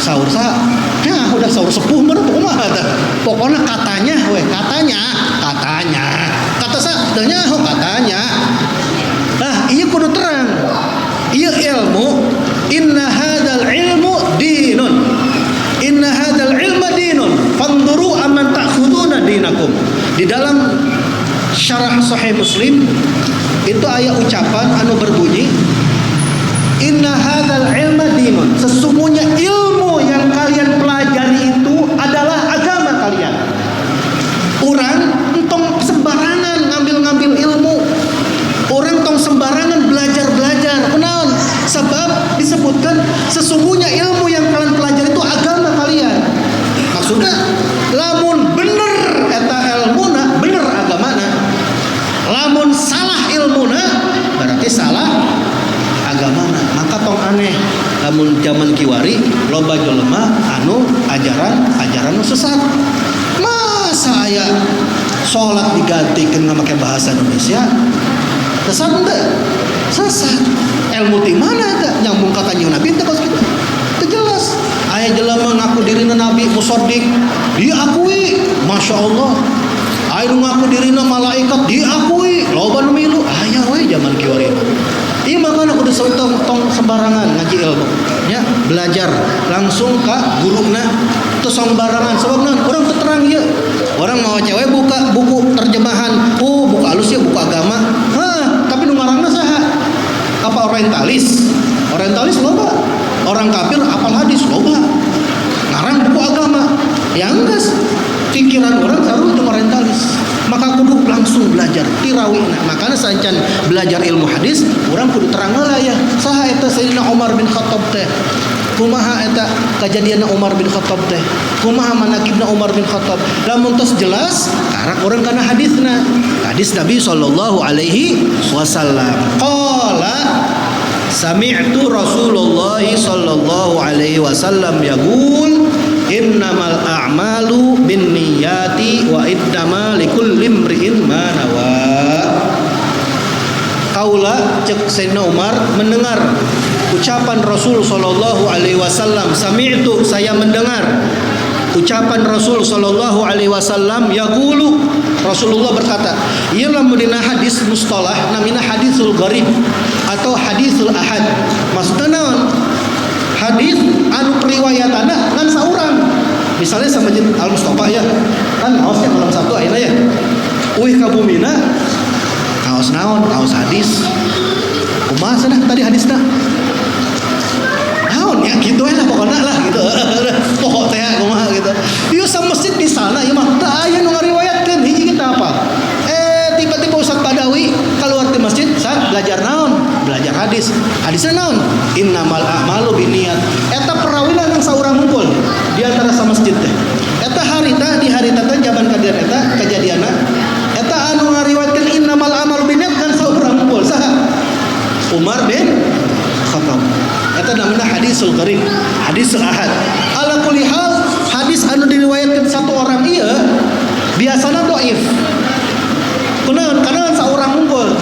Sahur sa. Ya udah sahur sepuh mah kumaha tah. Pokona katanya we, katanya. Kata sa teh nyaho katanya. Nah, ieu kudu terang. Ieu ilmu, inna hadzal ilmu dinun. Inna hadzal ilma dinun. Fanduru amman ta'khuduna dinakum. Di dalam syarah Sahih Muslim itu ayat ucapan anu berbunyi inna hadzal ilma dinun. Sesungguhnya ilmu yang kalian pelajari itu adalah agama kalian. Orang entong sembarangan ngambil ilmu. Orang tong sembarangan belajar. Kenaon? Sebab disebutkan sesungguhnya ilmu yang kalian pelajari itu agama kalian. Maksudnya lamun bener eta ilmuna, bener agamana. Lamun salah ilmuna, berarti salah agamana. Maka tong aneh lamun zaman kiwari loba jelema anu ajaran sesat. Masa aya salat digantikeun make bahasa Indonesia? Sesat henteu? Sesat. Ilmu ti mana eta? Nyambung ka Kanjeng Nabi teh kos kitu. Teu jelas. Aya jelema ngaku dirina nabi musaddiq, diakui, Masya Allah. Aya nu ngaku dirina malaikat, diakui, loba nu milu. Aya we zaman kiwari. Ieu makana kudu tong sembarangan ngaji ilmu. Ya, belajar langsung ka guruna. Teu sembarangan sebab naon? Urang teu terang ieu. Orang mau cewek buka buku terjemahan, buku halus ya, buku agama. Tapi nu ngaranna saha? Apa orientalis? Orientalis loba. Orang kafir apal hadis loba. Ngarang buku agama. Ya enggeus. Pikiran orang saru itu orientalis. Maka kudu langsung belajar tirawihna. Makanya sancan belajar ilmu hadis, orang kudu terang heula ya. Saha eta Sayyidina Umar bin Khattab teh? Kumaha eta kejadianna Umar bin Khattab teh? Kumaha manaqibna Umar bin Khattab? Lamun tos jelas, karak orang kana hadisna. Hadis Nabi sallallahu alaihi wasallam. Qala sami'tu Rasulullah sallallahu alaihi wasallam yaqul innamal a'malu binniyati wa innama likulli imri'in ma nawa. Kaula cek Sayyidina Umar mendengar ucapan Rasul sallallahu alaihi wasallam. Sami'tu, saya mendengar ucapan Rasul sallallahu alaihi wasallam yaqulu, Rasulullah berkata, ieu lamun dina hadis mustalah namina hadisul gharib atau hadisul ahad. Maksudna naon? Hadis anu periwayatanna ngan saurang. Misalnya sama Al-Mustafa ya, kan kaosnya malam Sabtu ayeuna ya. Uih ka bumina kaos naon? Kaos hadis. Kumaha cenah tadi hadisna? Naon ya kitu lah pokona lah gitu. Pokok teh kumaha gitu. Ieu sa masjid di sana ieu mah teu aya nu ngariwayatkeun hiji kita apa? Tiba-tiba Ustaz Badawi keluar di masjid, saat belajar naon? Belajar hadis. Hadisnya naon? Innamal a'malu binniyat. Eta perawina nang saurang ngumpul di antara sa masjid teh. Eta harita di harita teh jaman kadieu eta kejadianna. Eta anu ngariwayatkeun innamal a'malu binniyat kan saurang ngumpul. Saha? Umar bin Khattab. Eta namanya hadisul gharib, hadisul ahad. Ala kulli hal, hadis anu diriwayatkeun satu orang ieu biasana dhaif. Karena seorang unggul.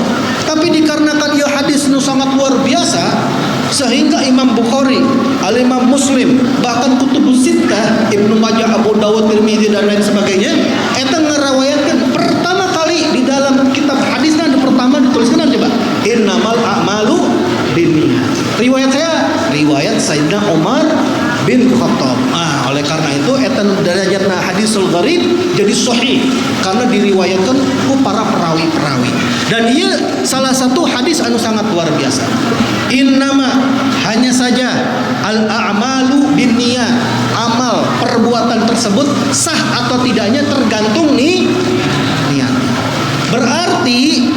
Tapi dikarenakan ia hadis nu sangat luar biasa, sehingga Imam Bukhari, Al-Imam Muslim, bahkan Kutubus Sittah, Ibnu Majah, Abu Dawud, Tirmidzi dan lain sebagainya, eta ngerawayaatkeun pertama kali di dalam kitab hadisna pertama dituliskan coba innamal a'malu binniyat. Riwayat saya, riwayat Sayyidina Umar bin Khattab. Oleh karena itu eta derajatna hadisul gharib jadi sahih karena diriwayatkan ku para perawi-perawi. Dan ia salah satu hadis anu sangat luar biasa. Innama, hanya saja al-a'malu binniyat. Amal perbuatan tersebut sah atau tidaknya tergantung nih niat. Berarti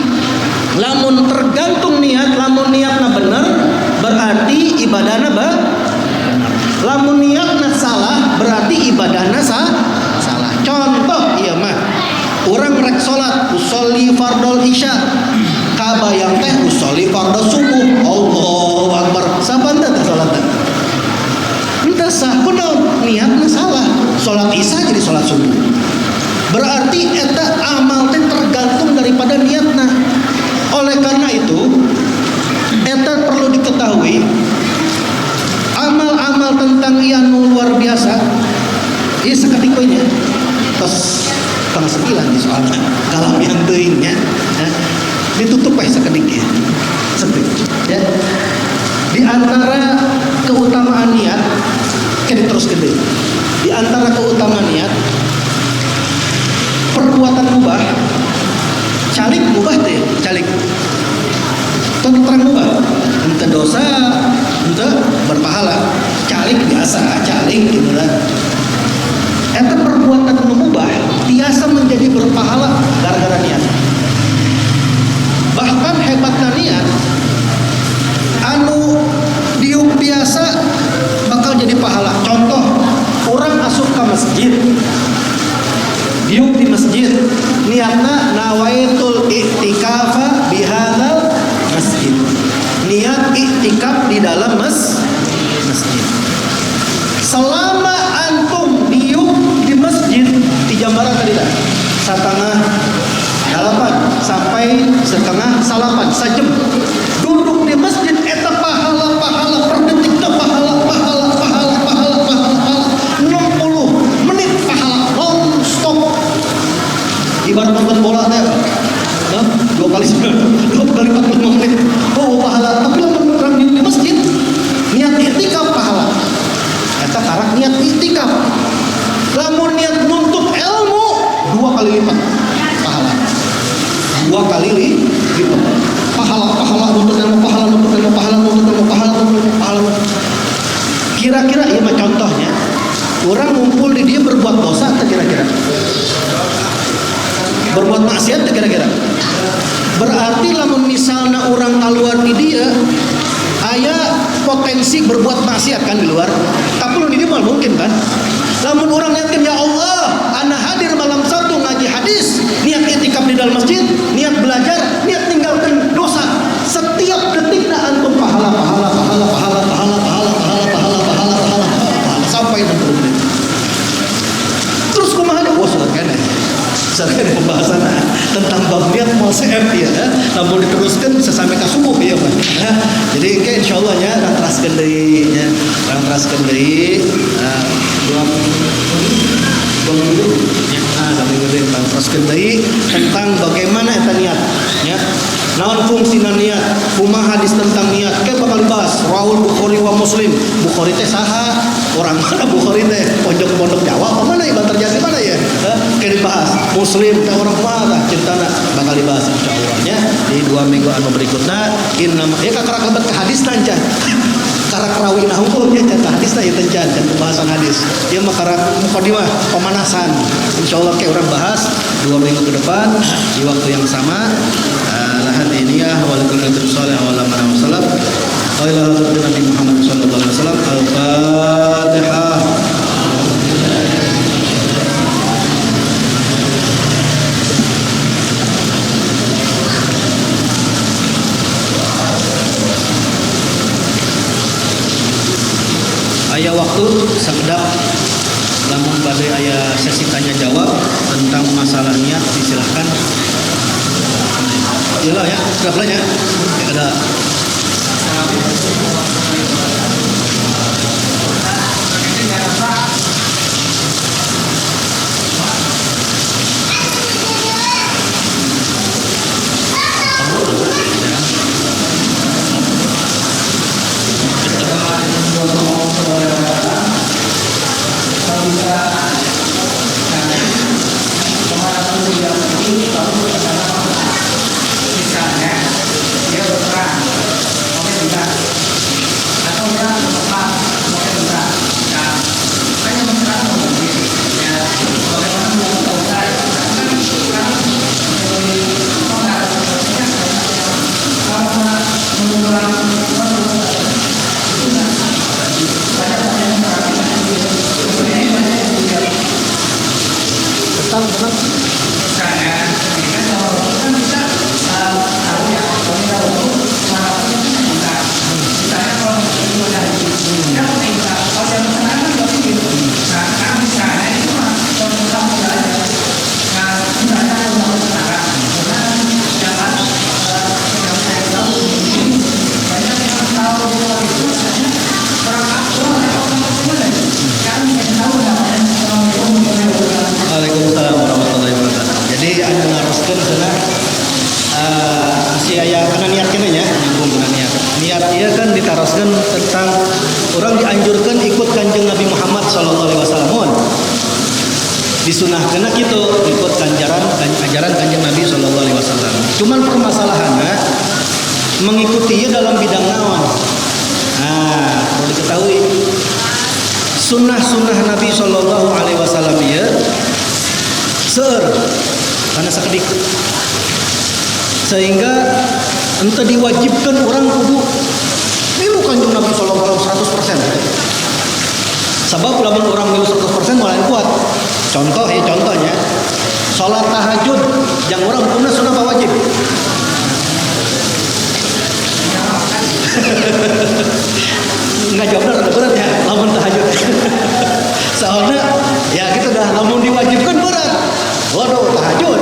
lamun tergantung niat, lamun niatna bener berarti ibadahna bener. Lamun niatna salah berarti ibadahna salah. Contoh ieu mah urang rek salat usolli fardhol isya kabayang teh usolli fardhu subuh. Allahu akbar. Sabanda teh salatna? Henteu sah kunaon? Niatna salah. Salat isya jadi salat subuh. Berarti eta amal Oleh karena itu, eta perlu diketahui, amal-amal tentang ianu luar biasa. Ini seketikanya, tos tengah 9 di soalnya. Kalau yang teuingnya, ditutup seketiknya, ya. Di antara keutamaan niat, kayak terus gede. Di antara keutamaan niat, perbuatan mubah, calik mubah teh, calik. Terang mubah, ente dosa, ente berpahala. Calik biasa, calik gitu lah. Eta perbuatan mubah biasa menjadi berpahala gara-gara niat. Bahkan hebatnya niat, anu diuk biasa bakal jadi pahala. Contoh, orang asup ke masjid, diuk di masjid, niatna nawaitul i'tikafa bihadzal masjid. Niat i'tikaf di dalam masjid. Selama antum diuk di masjid, di jambaran tadi dah, 7:30 sampai 6:30 sajam. Duduk di masjid eta pahala per detikna pahala 60 menit pahala non stop. Ibarat nonton bola teh. 2 kali 45 menit. Oh, pahala. Tapi lamun di masjid niat i'tikaf pahala. Eta karak niat i'tikaf. Lamun niat nuntut ilmu 2 kali lipat pahala. 2 kali lipat. Pahala nuntut ilmu, pahala. Kira-kira ieu mah contohnya. Orang ngumpul di dia berbuat dosa atau kira-kira? Berbuat maksiat atau kira-kira? Berarti lamun misalnya orang keluar di dia aya potensi berbuat maksiat kan di luar, tapi lu di dia malah mungkin kan. Lamun orang niatkan ya Allah, ana hadir malam satu ngaji hadis, niat i'tikaf di dalam masjid, niat belajar, niat tinggalkan dosa. Setiap detik na antum pahala sampai 60 menit. Terus kumaha wah sudah kene. Saya pembahasan tentang bab niat mau CF ya, namun diteruskan sampai ke subuh ya Pak. Jadi ke insyaallah ya teraskeun deui nya, teraskeun deui dua minggu ya, sampai gede teraskeun deui tentang bagaimana eta niat ya. Naon fungsina niat, kumaha hadis tentang niat, ke bakal dibahas. Rawul Bukhari wa Muslim. Bukhari teh saha? Orang mana Bukhari teh? Pondok Jawa apa mana Bantar Jati mana ya? Ke dibahas. Muslim teh orang mana? Ceritana bakal dibahas insyaallah nya di 2 minggu anu berikutna. Inna ya kakara lebat ke hadis nanca. Karak rawina hukum ya cerita hadis teh teh dan pembahasan hadis. Ieu mah karak mukadimah pemanasan. Insyaallah ke orang bahas 2 minggu ke depan di waktu yang sama. Hadiniyah wa lakul hadis salih wa ala man wasallam wa ila Nabi Muhammad sallallahu alaihi wasallam. Al-Fatihah. Aya waktu sekedap lamun bade aya sesi tanya jawab tentang masalah niat disilahkan. Yalah ya, sudah ya. Ada disunahkeun kitu ikut ajaran Kanjeng Nabi sallallahu alaihi wasallam. Cuman permasalahannya mengikuti dalam bidang naon. Nah, perlu diketahui sunnah Nabi sallallahu alaihi wasallam ieu seueur kana sakedik. Sehingga ente diwajibkan orang kudu nilu Kanjeng Nabi sallallahu alaihi wasallam 100%. Sebab lamun orang nilu 100% mulai kuat. Contohnya salat tahajud yang orang punya sunnah wajib. Enggak jawab berat ya lamun tahajud. Soalnya ya gitu dah lamun diwajibkan berat. Waduh tahajud.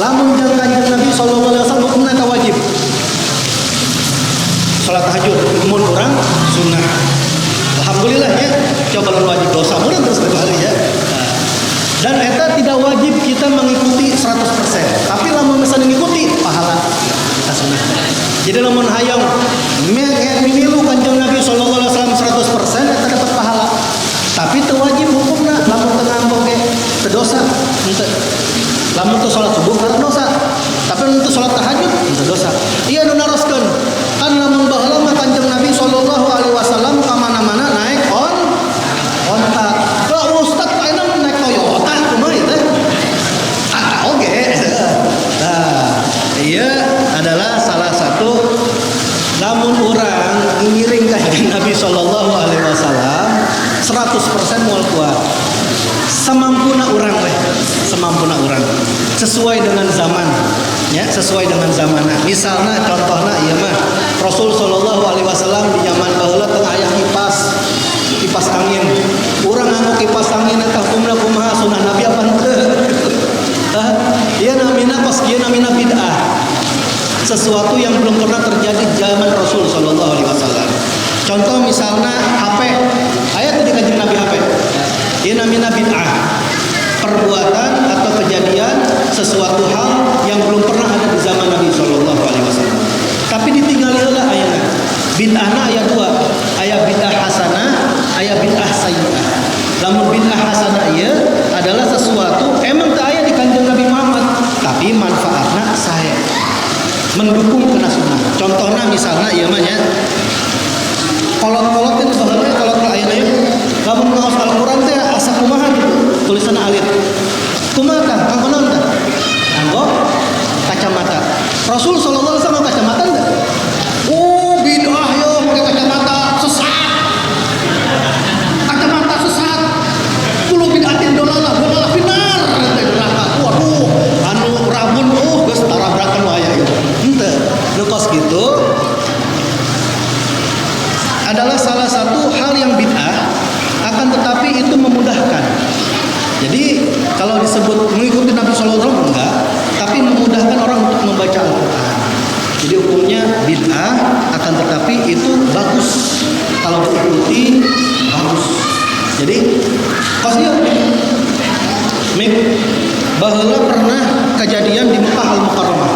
Lamun jeung Kanjeng Nabi sallallahu alaihi wasallam hukumna wajib. Salat tahajud mun urang sunnah. Alhamdulillah ya, coba lalu wajib dosa meureun terus kembali ya. Dan eta tidak wajib kita mengikuti 100%. Tapi lamun misalnya mengikuti pahala kita sunnah. Jadi lamun hayang meniru Kanjeng Nabi sallallahu alaihi wasallam 100% eta dapat pahala. Tapi teu wajib hukumna lamun teu ngamboge teu dosa henteu. Lamun teu salat subuh karena dosa. Tapi lamun teu salat tahajud teu dosa. Ieu nu naroskeun kan lamun baheula mah Kanjeng Nabi sallallahu alaihi wasallam ka mana-mana naik onta. Kalau ustaz ayeuna naik Toyota kumaha ieu teh? Oke. Nah, ieu adalah salah satu lamun urang ngiring Kanjeng Nabi sallallahu alaihi wasallam 100% moal kuat. Semampuna urang weh, semampuna urang. Sesuai dengan zaman, ya, sesuai dengan zamanna. Misalnya contohna ieu mah Rasul sallallahu alaihi wasallam di zaman baheula teu aya kipas angin. Urang nganggo kipas angin eta hukumna kumaha sunah Nabi apa henteu? Ieu namina bid'ah. Sesuatu yang belum pernah terjadi zaman Rasul sallallahu alaihi wasallam. Contoh misalnya HP, ayat tadi Kanjeng Nabi HP. Ieu namina bid'ah. Perbuatan atau kejadian sesuatu hal yang belum pernah ada di zaman Nabi sallallahu alaihi wasallam. Tapi ditinggali heula ayeuna. Bid'ahna aya dua, aya bid'ah hasanah, aya bid'ah sayyi'ah. Lamun bid'ah hasanah ieu adalah sesuatu emang teu aya di Kanjeng Nabi Muhammad, tapi manfaatna sae. Mendukung kana sunnah. Contohna misalnya ieu mah nya kolot-kolot itu baheula kolot ayeuna ieu lamun ngaos Al-Qur'an teh asa kumaha gitu tulisanna alit. Kumaha tah? Kanggo naon tah? Kanggo kacamata. Rasul sallallahu alaihi wasallam kacamata enggak? Oh, bid'ah yo pakai kacamata sesat. Kacamata sesat. Kulo bid'atin dolalah benar teh neraka. Waduh, anu rabun geus tarabrakan wae aya. Henteu. Nu kos kitu adalah salah satu hal yang bid'ah, akan tetapi itu memudahkan. Jadi kalau disebut mengikuti Nabi sallallahu alaihi wasallam enggak, tapi memudahkan orang untuk membaca Al-Qur'an. Jadi hukumnya bid'ah, akan tetapi itu bagus kalau diikuti, bagus. Jadi kosnya baheula pernah kejadian di Mekah Al-Mukarramah.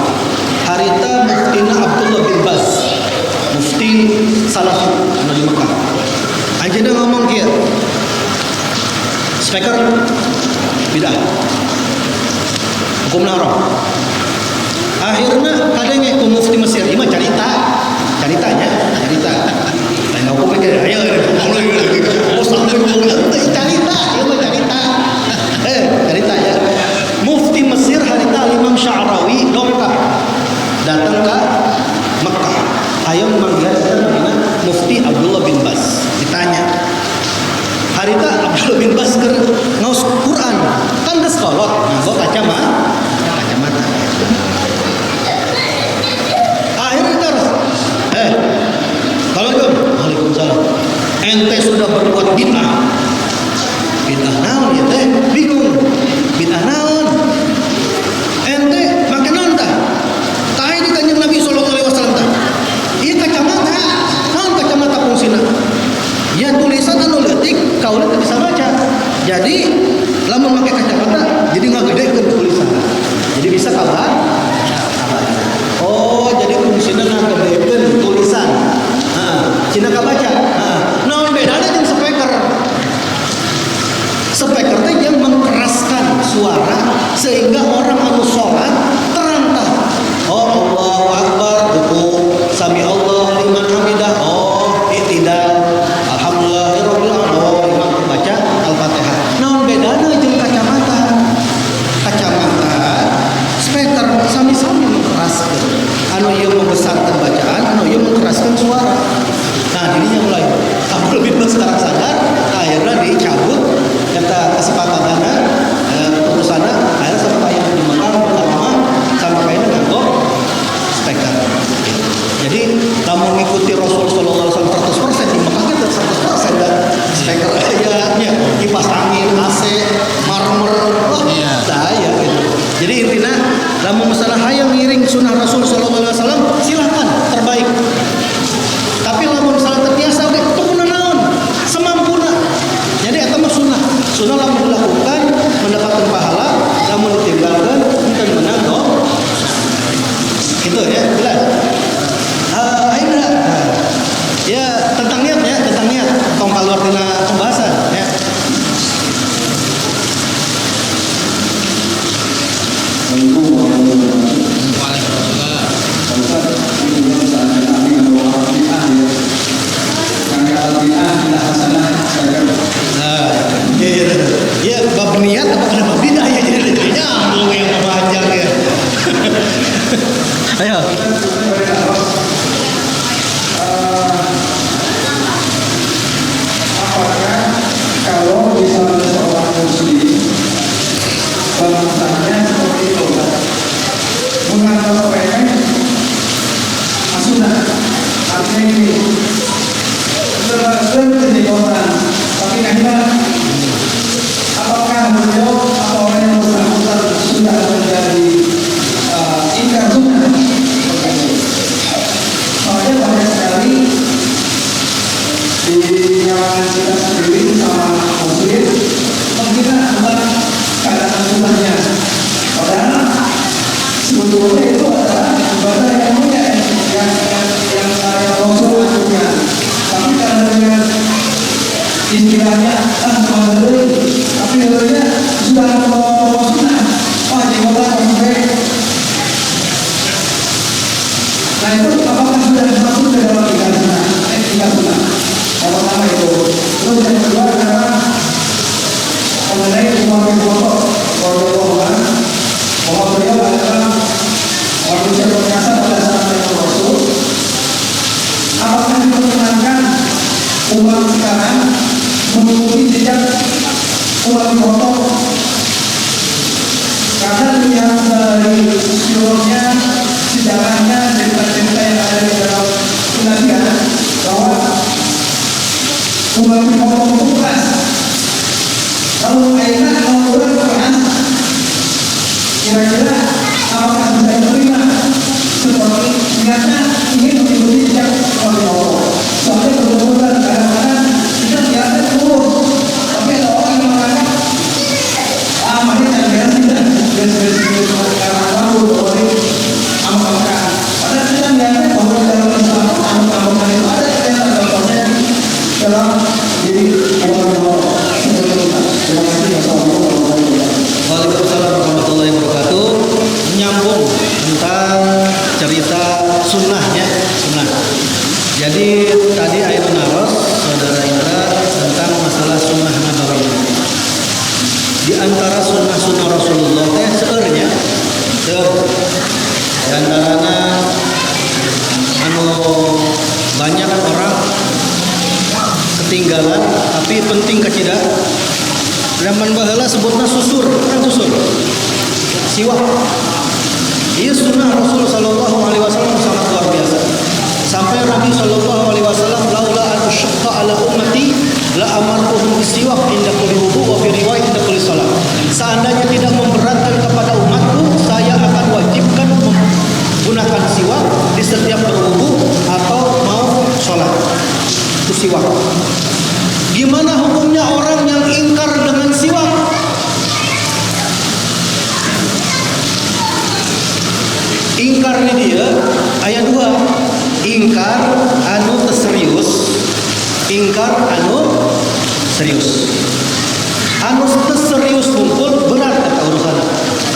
Harita muftina Abdullah bin Baz, mufti Salafi di Mekah. Anjeunna ngomong kieu. Speaker bid'ah. Hukum haram. Akhirna kadenge ku mufti Mesir ieu mah caritanya. Lain hukum ke aya oh sampai cerita, ieu mah cerita. Cerita ya. Mufti Mesir harita Imam Sya'rawi dongkap datang ke Mekah. Ayo manggil namanya Mufti Abdullah bin Baz. Ditanya, harita Abdullah bin Baz keur ngaos Quran, kan geus kolot, nganggo kacamata. Akhirnya terus, Assalamualaikum. Waalaikumsalam. Ente sudah berbuat bid'ah. Bid'ah naon ya teh? Bingung. Bid'ah naon? Ente make naon tah? Kae di Kanjeng Nabi sallallahu alaihi wasallam tah. Ieu kacamata. Naon kacamata fungsina? Ya tulisan anu leutik kaula teu bisa baca. Jadi lamun make kacamata lamun masalah hayang ngiring sunnah Rasul sallallahu alaihi wasallam silahkan, terbaik. Tapi lamun salah terbiasa oke itu pun naon semampuna. Jadi eta mah sunnah. Sunnah lamun dilakukan mendapatkan pahala, lamun ditinggalkan bukan menang dong. Gitu ya, jelas. Akhirnya ya tentang niat ya, tentang niat. Tong keluar tina pembahasan ya. Ya bab niat apa kena bab bidah ya jadi nyambung yang memanjang ya. Ayo. Apakah kalau misalnya seorang muslim bahasanya seperti itu menganggap remeh asunah, artinya ini terlalu jadi orang tapi akhirnya apakah beliau atau orang yang bersangkutan sudah menjadi ingkar sunnah? Soalnya banyak sekali di kalangan kita sendiri sama muslim mengira tentang keadaan sunnahnya, padahal sebetulnya itu adalah ibadah yang mulia yang saya Rasul punya, tapi karena dengan istilahnya mandiri, tapi sebenarnya sudah mau sunnah, jenggotan sampai. Nah itu apakah sudah masuk ke dalam tiga sunnah? Tiga sunnah. Yang pertama itu. Terus yang kedua adalah mengenai Umar bin Khattab radhiyallahu anhu, bahwa beliau adalah manusia berjasa pada saat yang Rasul. Apakah diperkenankan umat sekarang mengikuti jejak Umar bin Khattab? Karena lihat dari sirahnya, sejarahnya, cerita-cerita yang ada di dalam pengajian bahwa Umar bin Khattab itu keras. Kalau enak mau orang keras, kira-kira apakah bisa diterima seperti niatnya ingin mengikuti jejak Umar bin Khattab? Soalnya kebetulan kadang-kadang kita biasa turun, tapi ada orang yang menganggap mari jangan biasa kita karena baru boleh amalkan. Padahal kita biasa bahwa dalam Islam amal-amal itu ada yang contohnya dalam diri orang-orang. Terima kasih. Waalaikumsalam warahmatullahi wabarakatuh. Menyambung tentang cerita sunnahnya, sunnah. Jadi tadi Airun Naros, saudara Indra, tentang masalah sunnah nabawiyah. Di antara sunnah-sunnah Rasulullah seernya, di antaranya banyak orang ketinggalan tapi penting kecida. Zaman baheula sebutna susur, kan susur. Siwak. Ieu sunnah Rasul sallallahu alaihi wasallam sangat luar biasa. Sampai Nabi sallallahu alaihi wasallam laula an usyqa ala ummati la amartuhum bisiwak inda kulli wudu wa fi riwayat inda kulli salat. Seandainya tidak memberatkan kepada umatku, saya akan wajibkan menggunakan siwak di setiap berwudu atau mau sholat. Itu siwak. Gimana hukumnya orang yang ingkar dengan siwak? Ingkar ini dia ayat 2. Ingkar anu serius, ingkar anu serius. Anu serius kumpul berat kata urusan.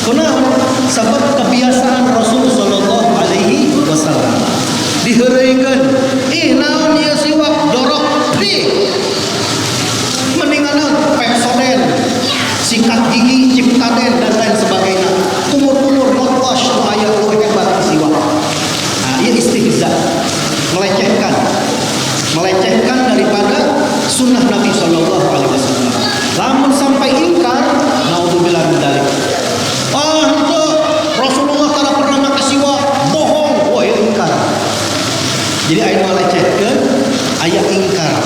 Kenapa? Sebab kebiasaan Rasul sallallahu alaihi wasallam. Diheureukeun, naon ieu siwak jorok mendingan Pepsodent, sikat gigi, Ciptaden dan lain sebagainya. Kumur-kumur mouthwash nu aya lu hebat siwak. Nah, ieu istihza, melecehkan daripada sunnah Nabi sallallahu alaihi wasallam. Lamun sampai ingkar, naudzubillah min dzalik. Itu Rasulullah tidak pernah pakai siwak, bohong. Wah, ya ingkar. Jadi aya melecehkeun, aya ingkar.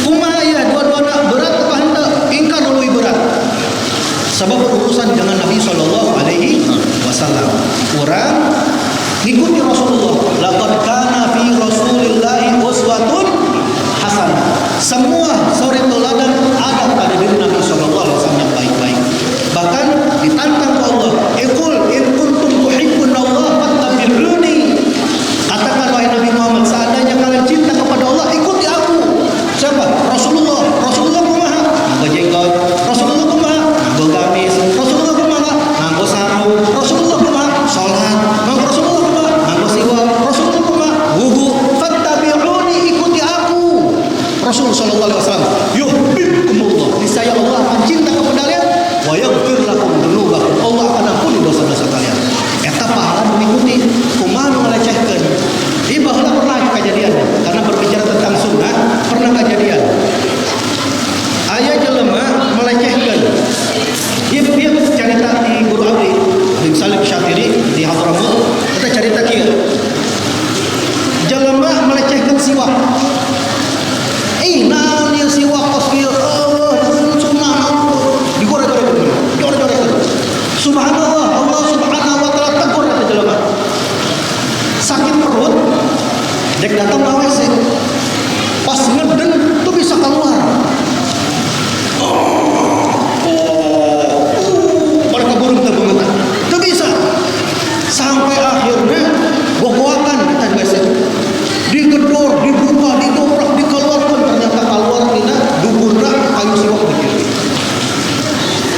Kumaha ya dua-duana berat apa henteu? Ingkar leuwih berat. Sebab urusan dengan Nabi sallallahu alaihi wasallam. Orang ngikuti Rasulullah. Laqad kana fi Rasulillahi uswatun hasanah. Semua suri teladan ada pada diri Nabi sallallahu alaihi wasallam yang baik-baik. Bahkan ditantang Allah, "Qul in kuntum tuhibbunallaha fattabi'uni." Katakan wahai Nabi Muhammad, seandainya kalian cinta kepada Allah, ikuti aku. Siapa? Rasulullah. Rasulullah kumaha? Nganggo jenggot. Rasulullah kumaha? Nganggo gamis. Rasulullah kumaha? Nganggo sarung. Rasulullah kumaha? Salat. Rasulullah kumaha? Nganggo siwak. Rasulullah kumaha? Wudu. Fattabi'uni, ikuti aku. Rasul sallallahu alaihi wasallam, yuhibbukumullah. Niscaya Allah akan cinta kepada kalian, wa yaghfir lakum dzunubakum. Allah akan ampuni dosa-dosa kalian. Eta pahala mengikuti kumaha nu ngalecehkeun. Ieu baheula pernah kejadian karena berbicara tentang sunnah, pernah kejadian. Aya jelema melecehkeun. Ieu cerita di Guru Abdi, di Salim Syafiri di Hadramut, kita cerita kieu. Jelema melecehkeun siwak. Naon ieu siwak kos kieu? Sunnah digoreng-goreng. Subhanallah, Allah Subhanahu wa taala tegur eta jelema. Sakit perut, dek datang ke WC. Pas ngeden tuh bisa keluar. Mereka burung terbengetan. Tuh bisa. Sampai akhirnya gogoakan kita WC. Digedor, dibuka, didobrak, dikeluarkan, ternyata keluar dina duburna kayu siwak begini.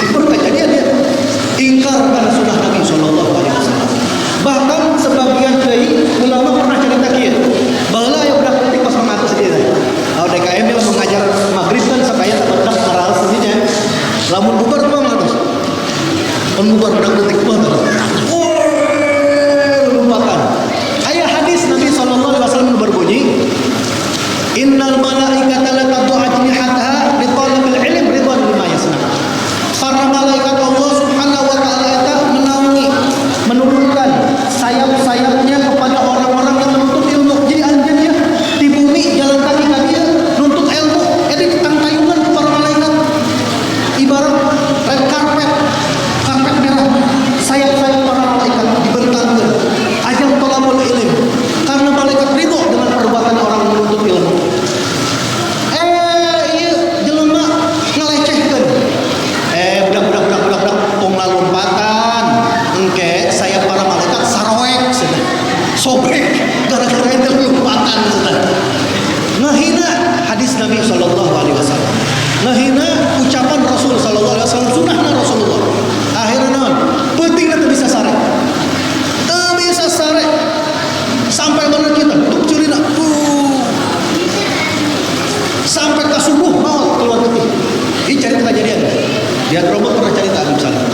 Itu kejadian dia ingkar pada sunnah Nabi sallallahu alaihi wasallam. Bahkan sebagian kiai ulama pernah cerita kieu, baheula aya budak leutik pas mengatus dia. DKM yang mengajar maghrib kan supaya budak moral seninya. Lamun bubar mah ngatus. Mun bubar budak leutik mah lupakan. Aya hadis Nabi sallallahu alaihi wasallam berbunyi, innal malaikata la tad'u ajnihataha li talabil ilm ridwan bima yasna. Para malaikat Allah Subhanahu wa taala eta menaungi, menurunkan sayap-sayapnya kepada orang-orang yang menuntut ilmu. Jadi anjeunnya di bumi jalan kaki ka dia nuntut ilmu, jadi tangtayungan ke para malaikat. Ibarat red carpet merah, sayap-sayap para malaikat dibentangkan. Ajang tolabul ilm. Karena malaikat ridho dengan perbuatan orang menuntut ilmu. Ieu jelema ngalecehkeun. Budak tong lalumpatan. Engke saya para malaikat saroek cenah. Sobek gara-gara itu lompatan cenah. Ngahina hadis Nabi sallallahu alaihi wasallam. Ngahina ucapan Rasul sallallahu alaihi wasallam, sunnahna Rasulullah. Akhirna naon? Peutingna teu bisa sare. Teu bisa sare. Sampai mana kita tuk curina. Sampai ke subuh maut keluar putih. Ini cerita kejadian. Dia robot pernah cerita misalnya.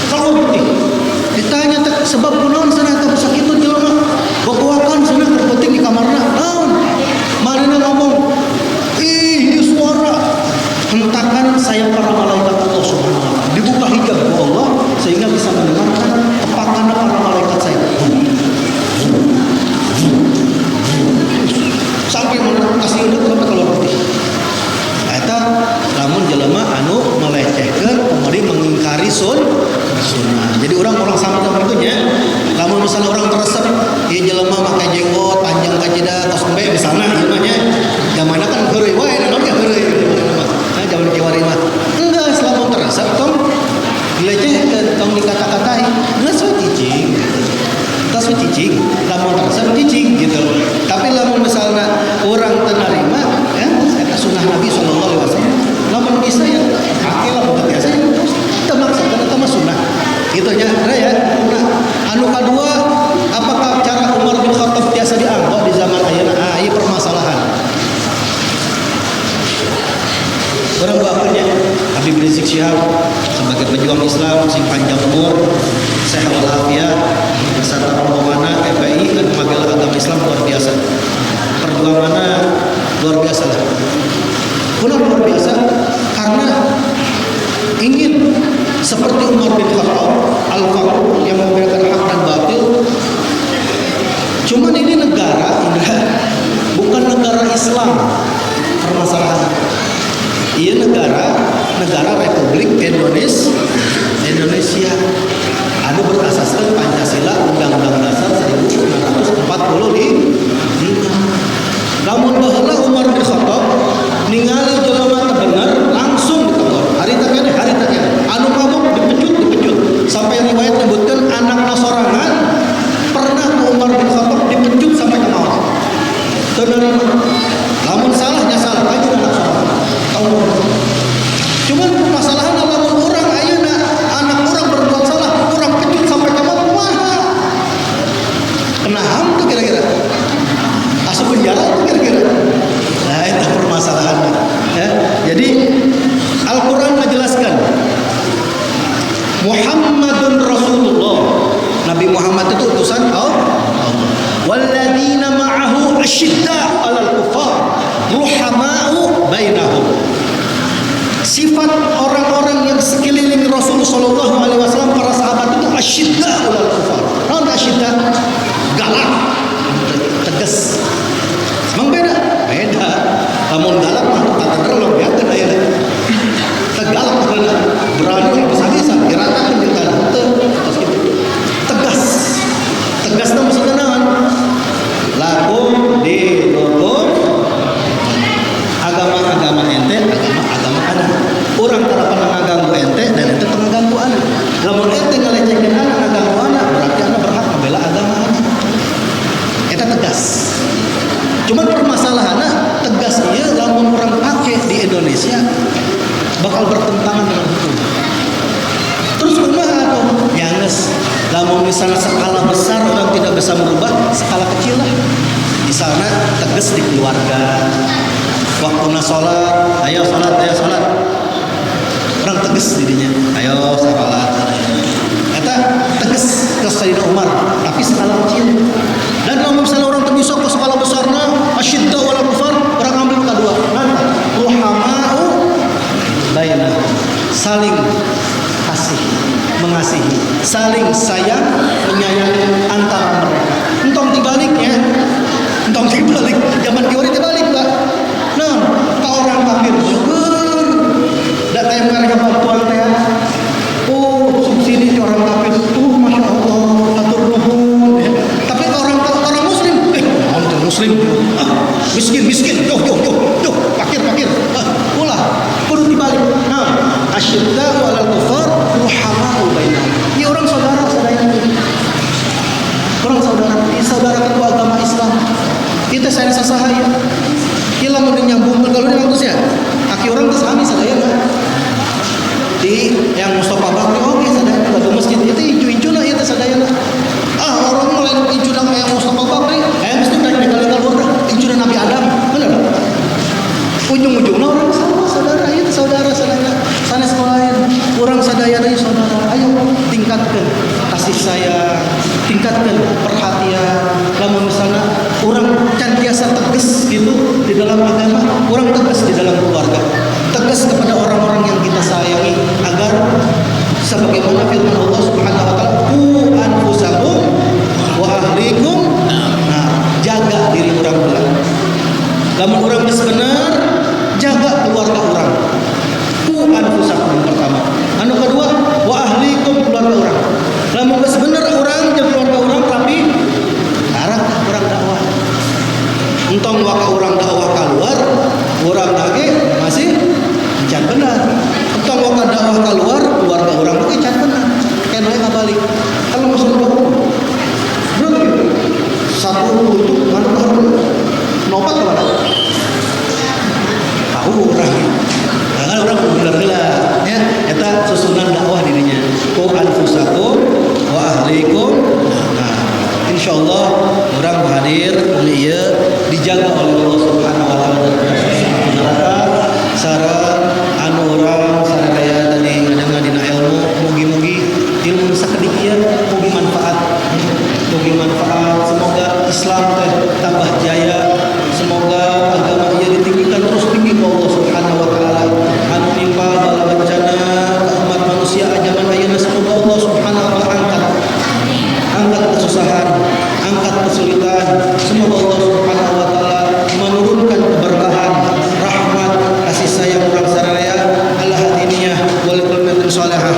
Keluar putih. Ditanya sebab kunaon cenah teh bisa kitu jelema. Gogoakan cenah terpenting di kamarna. Naon? Marina ngomong, "Ih, ieu suara." Hentakan saya para malaikat Allah Subhanahu wa taala. Dibuka hijab oleh Allah sehingga bisa mendengarkan kepakan para malaikat saya. Sampai kasih udah sampai keluar putih. Eta lamun jelema anu melecehkeun kemudian mengingkari sunnah. Jadi orang sama itu nya. Lamun misalnya orang teresep, ieu jelema make jenggot panjang ka jeda tos embe misalna ieu mah nya. Zamanna kan heureuy wae naon ge heureuy. Nah zaman kiwari mah. Enggak, lamun teresep tong dilecehkeun, tong dikata-katai. Geus we cicing. Tas we cicing, lamun teresep cicing gitu. Tapi lamun misalnya orang tenarima ya eta sunnah Nabi sallallahu alaihi wasallam. Lamun bisa ya pakelah buat biasa ya. Teu maksa kana teh mah sunnah. Gitu nya, ya. Nah, anu kadua, apakah cara Umar bin Khattab biasa dianggo di zaman ayeuna? Ieu permasalahan. Orang bapernya Habib Rizik Syihab sebagai pejuang Islam sing panjang umur, sehat walafiat, beserta rombongan FPI dan magelang agama Islam luar biasa. Perjuangannya luar biasa lah. Kenapa luar biasa? Karena ingin seperti Umar bin Khattab Al-Faruq yang membedakan hak dan batil. Cuman ini negara, bukan negara Islam permasalahan. Iya negara Republik Indonesia. Ada diluarkan Pancasila Undang-Undang Dasar 1945 di lamun baheula Umar bin Khattab ningali jelema teu bener langsung ditegur hari teh anu mabuk dipecut sampai riwayat menyebutkan anak sorangan pernah ke Umar bin Khattab dipecut sampai ke maut teu narima lamun salahnya salah aja anak sorangan cuman permasalahan lamun orang ayeuna anak orang berbuat salah orang pecut sampai ke maut kumaha kena ham tuh kira-kira asup penjara tuh kira-kira nah itu permasalahannya ya. Jadi Al-Quran menjelaskan Muhammadun Rasulullah, Nabi Muhammad itu utusan Allah. Walladzina ma'ahu asyidda 'alal kuffar ruhama'u bainahum. Sifat orang-orang yang sekeliling Rasulullah sallallahu alaihi wasallam para sahabat itu asyidda 'alal kuffar. Naon asyidda? Galak, tegas. Emang beda? Beda. Lamun galak mah tata terlalu biasa aya. Tegalak bener. Berani bisa-bisa diratakan di tanah terus gitu. Tegas. Tegas itu maksudnya naon? Lakum dinukum agama-agama ente, agama-agama anak. Urang tara pernah ngaganggu ente dan ente pernah ganggu anak. Lamun ente ngalecekeun anak ngaganggu anak, berarti anak berhak membela agama anak. Eta tegas. Cuman permasalahannya tegas ieu lamun orang pakai di Indonesia bakal bertentangan dengan hukum. Terus kumaha atuh? Ya geus, lamun misalnya skala besar orang tidak bisa merubah, skala kecil lah. Misalnya tegas di keluarga. Waktuna salat, ayo salat, ayo salat. Orang tegas didinya, ayo salat. Eta tegas ke Sayyidina Umar, tapi skala kecil. Dan kalau misalnya orang terbisa ke skala besarnya, asyidda wal kufar, orang ambil kedua. Nanti ruhama'u bainahum, saling kasih, mengasihi, saling sayang, menyayangi antara mereka. Entong dibaliknya, entong dibalik. Zaman kieu dibalik, Pak. Nah, ka orang kafir syukur. Da teh mereka bantuan teh. Oh, subsidi orang kafir. Masya Allah, atur nuhun. Tapi orang muslim, muslim, miskin, yo, pakir, ulah, kudu dibalik. Nah, asyidda walal kufar, ruhama'u bainahum. Ini orang saudara ini. Orang saudara kedua agama Islam. Kita saya sasahaya. Kila mau nyambung kalau ini bagus ya. Aki orang kesami sadayana. Di yang Mustafa Bakri oke sadayana batu masjid itu incu-incuna ieu teh sadayana. Orang mulai incuna kayak Mustafa Bakri, mesti naik kali-kali urang incuna Nabi Adam. Bener? Ujung-ujungna orang sama saudara ieu saudara. Sanes lain orang sadayana ieu saudara. Ayo tingkatkan kasih sayang, tingkatkan perhatian. Lamun misalnya orang can biasa tegas gitu di dalam agama, orang tegas di dalam keluarga, tegas kepada orang-orang yang kita sayangi agar sebagaimana firman Allah Subhanahu wa taala, "Qu anfusakum wa ahlikum." Nah, jaga diri orang pula. Lamun orang geus bener, jaga keluarga orang. Qu anfusakum yang pertama. Anu kedua, wa ahlikum keluarga orang. Lamun geus bener orang jeung keluarga orang tapi arah orang dakwah. Entong waka orang dakwah keluar, orang lagi masih can benar. Entong waka dakwah keluar, keluarga orang lagi can benar. Kenapa nggak balik? Kalau masuk dakwah, berarti satu untuk mana tahu? Nopat kemana? Tahu orang. Jangan orang benar lah. Ya, kita susunan dakwah dirinya. Qu anfusakum wa ahlikum. Nah, insyaallah orang hadir ieu dijaga oleh Allah Subhanahu wa taala dari neraka sareng anu urang sareng tadi ngadengar dina ilmu mugi-mugi ilmu sakedik ieu mugi manfaat semoga Islam teh tambah jaya semoga agama ieu ditinggikan terus tinggi ku Allah Subhanahu wa taala anu nimpa bala bencana ka umat manusia zaman ayeuna semoga Allah Subhanahu wa taala angkat kesusahan, angkat kesulitan. Semoga Allah Subhanahu wa taala menurunkan keberkahan, rahmat, kasih sayang orang saraya ala hadiniyah wal qulnatin salihah.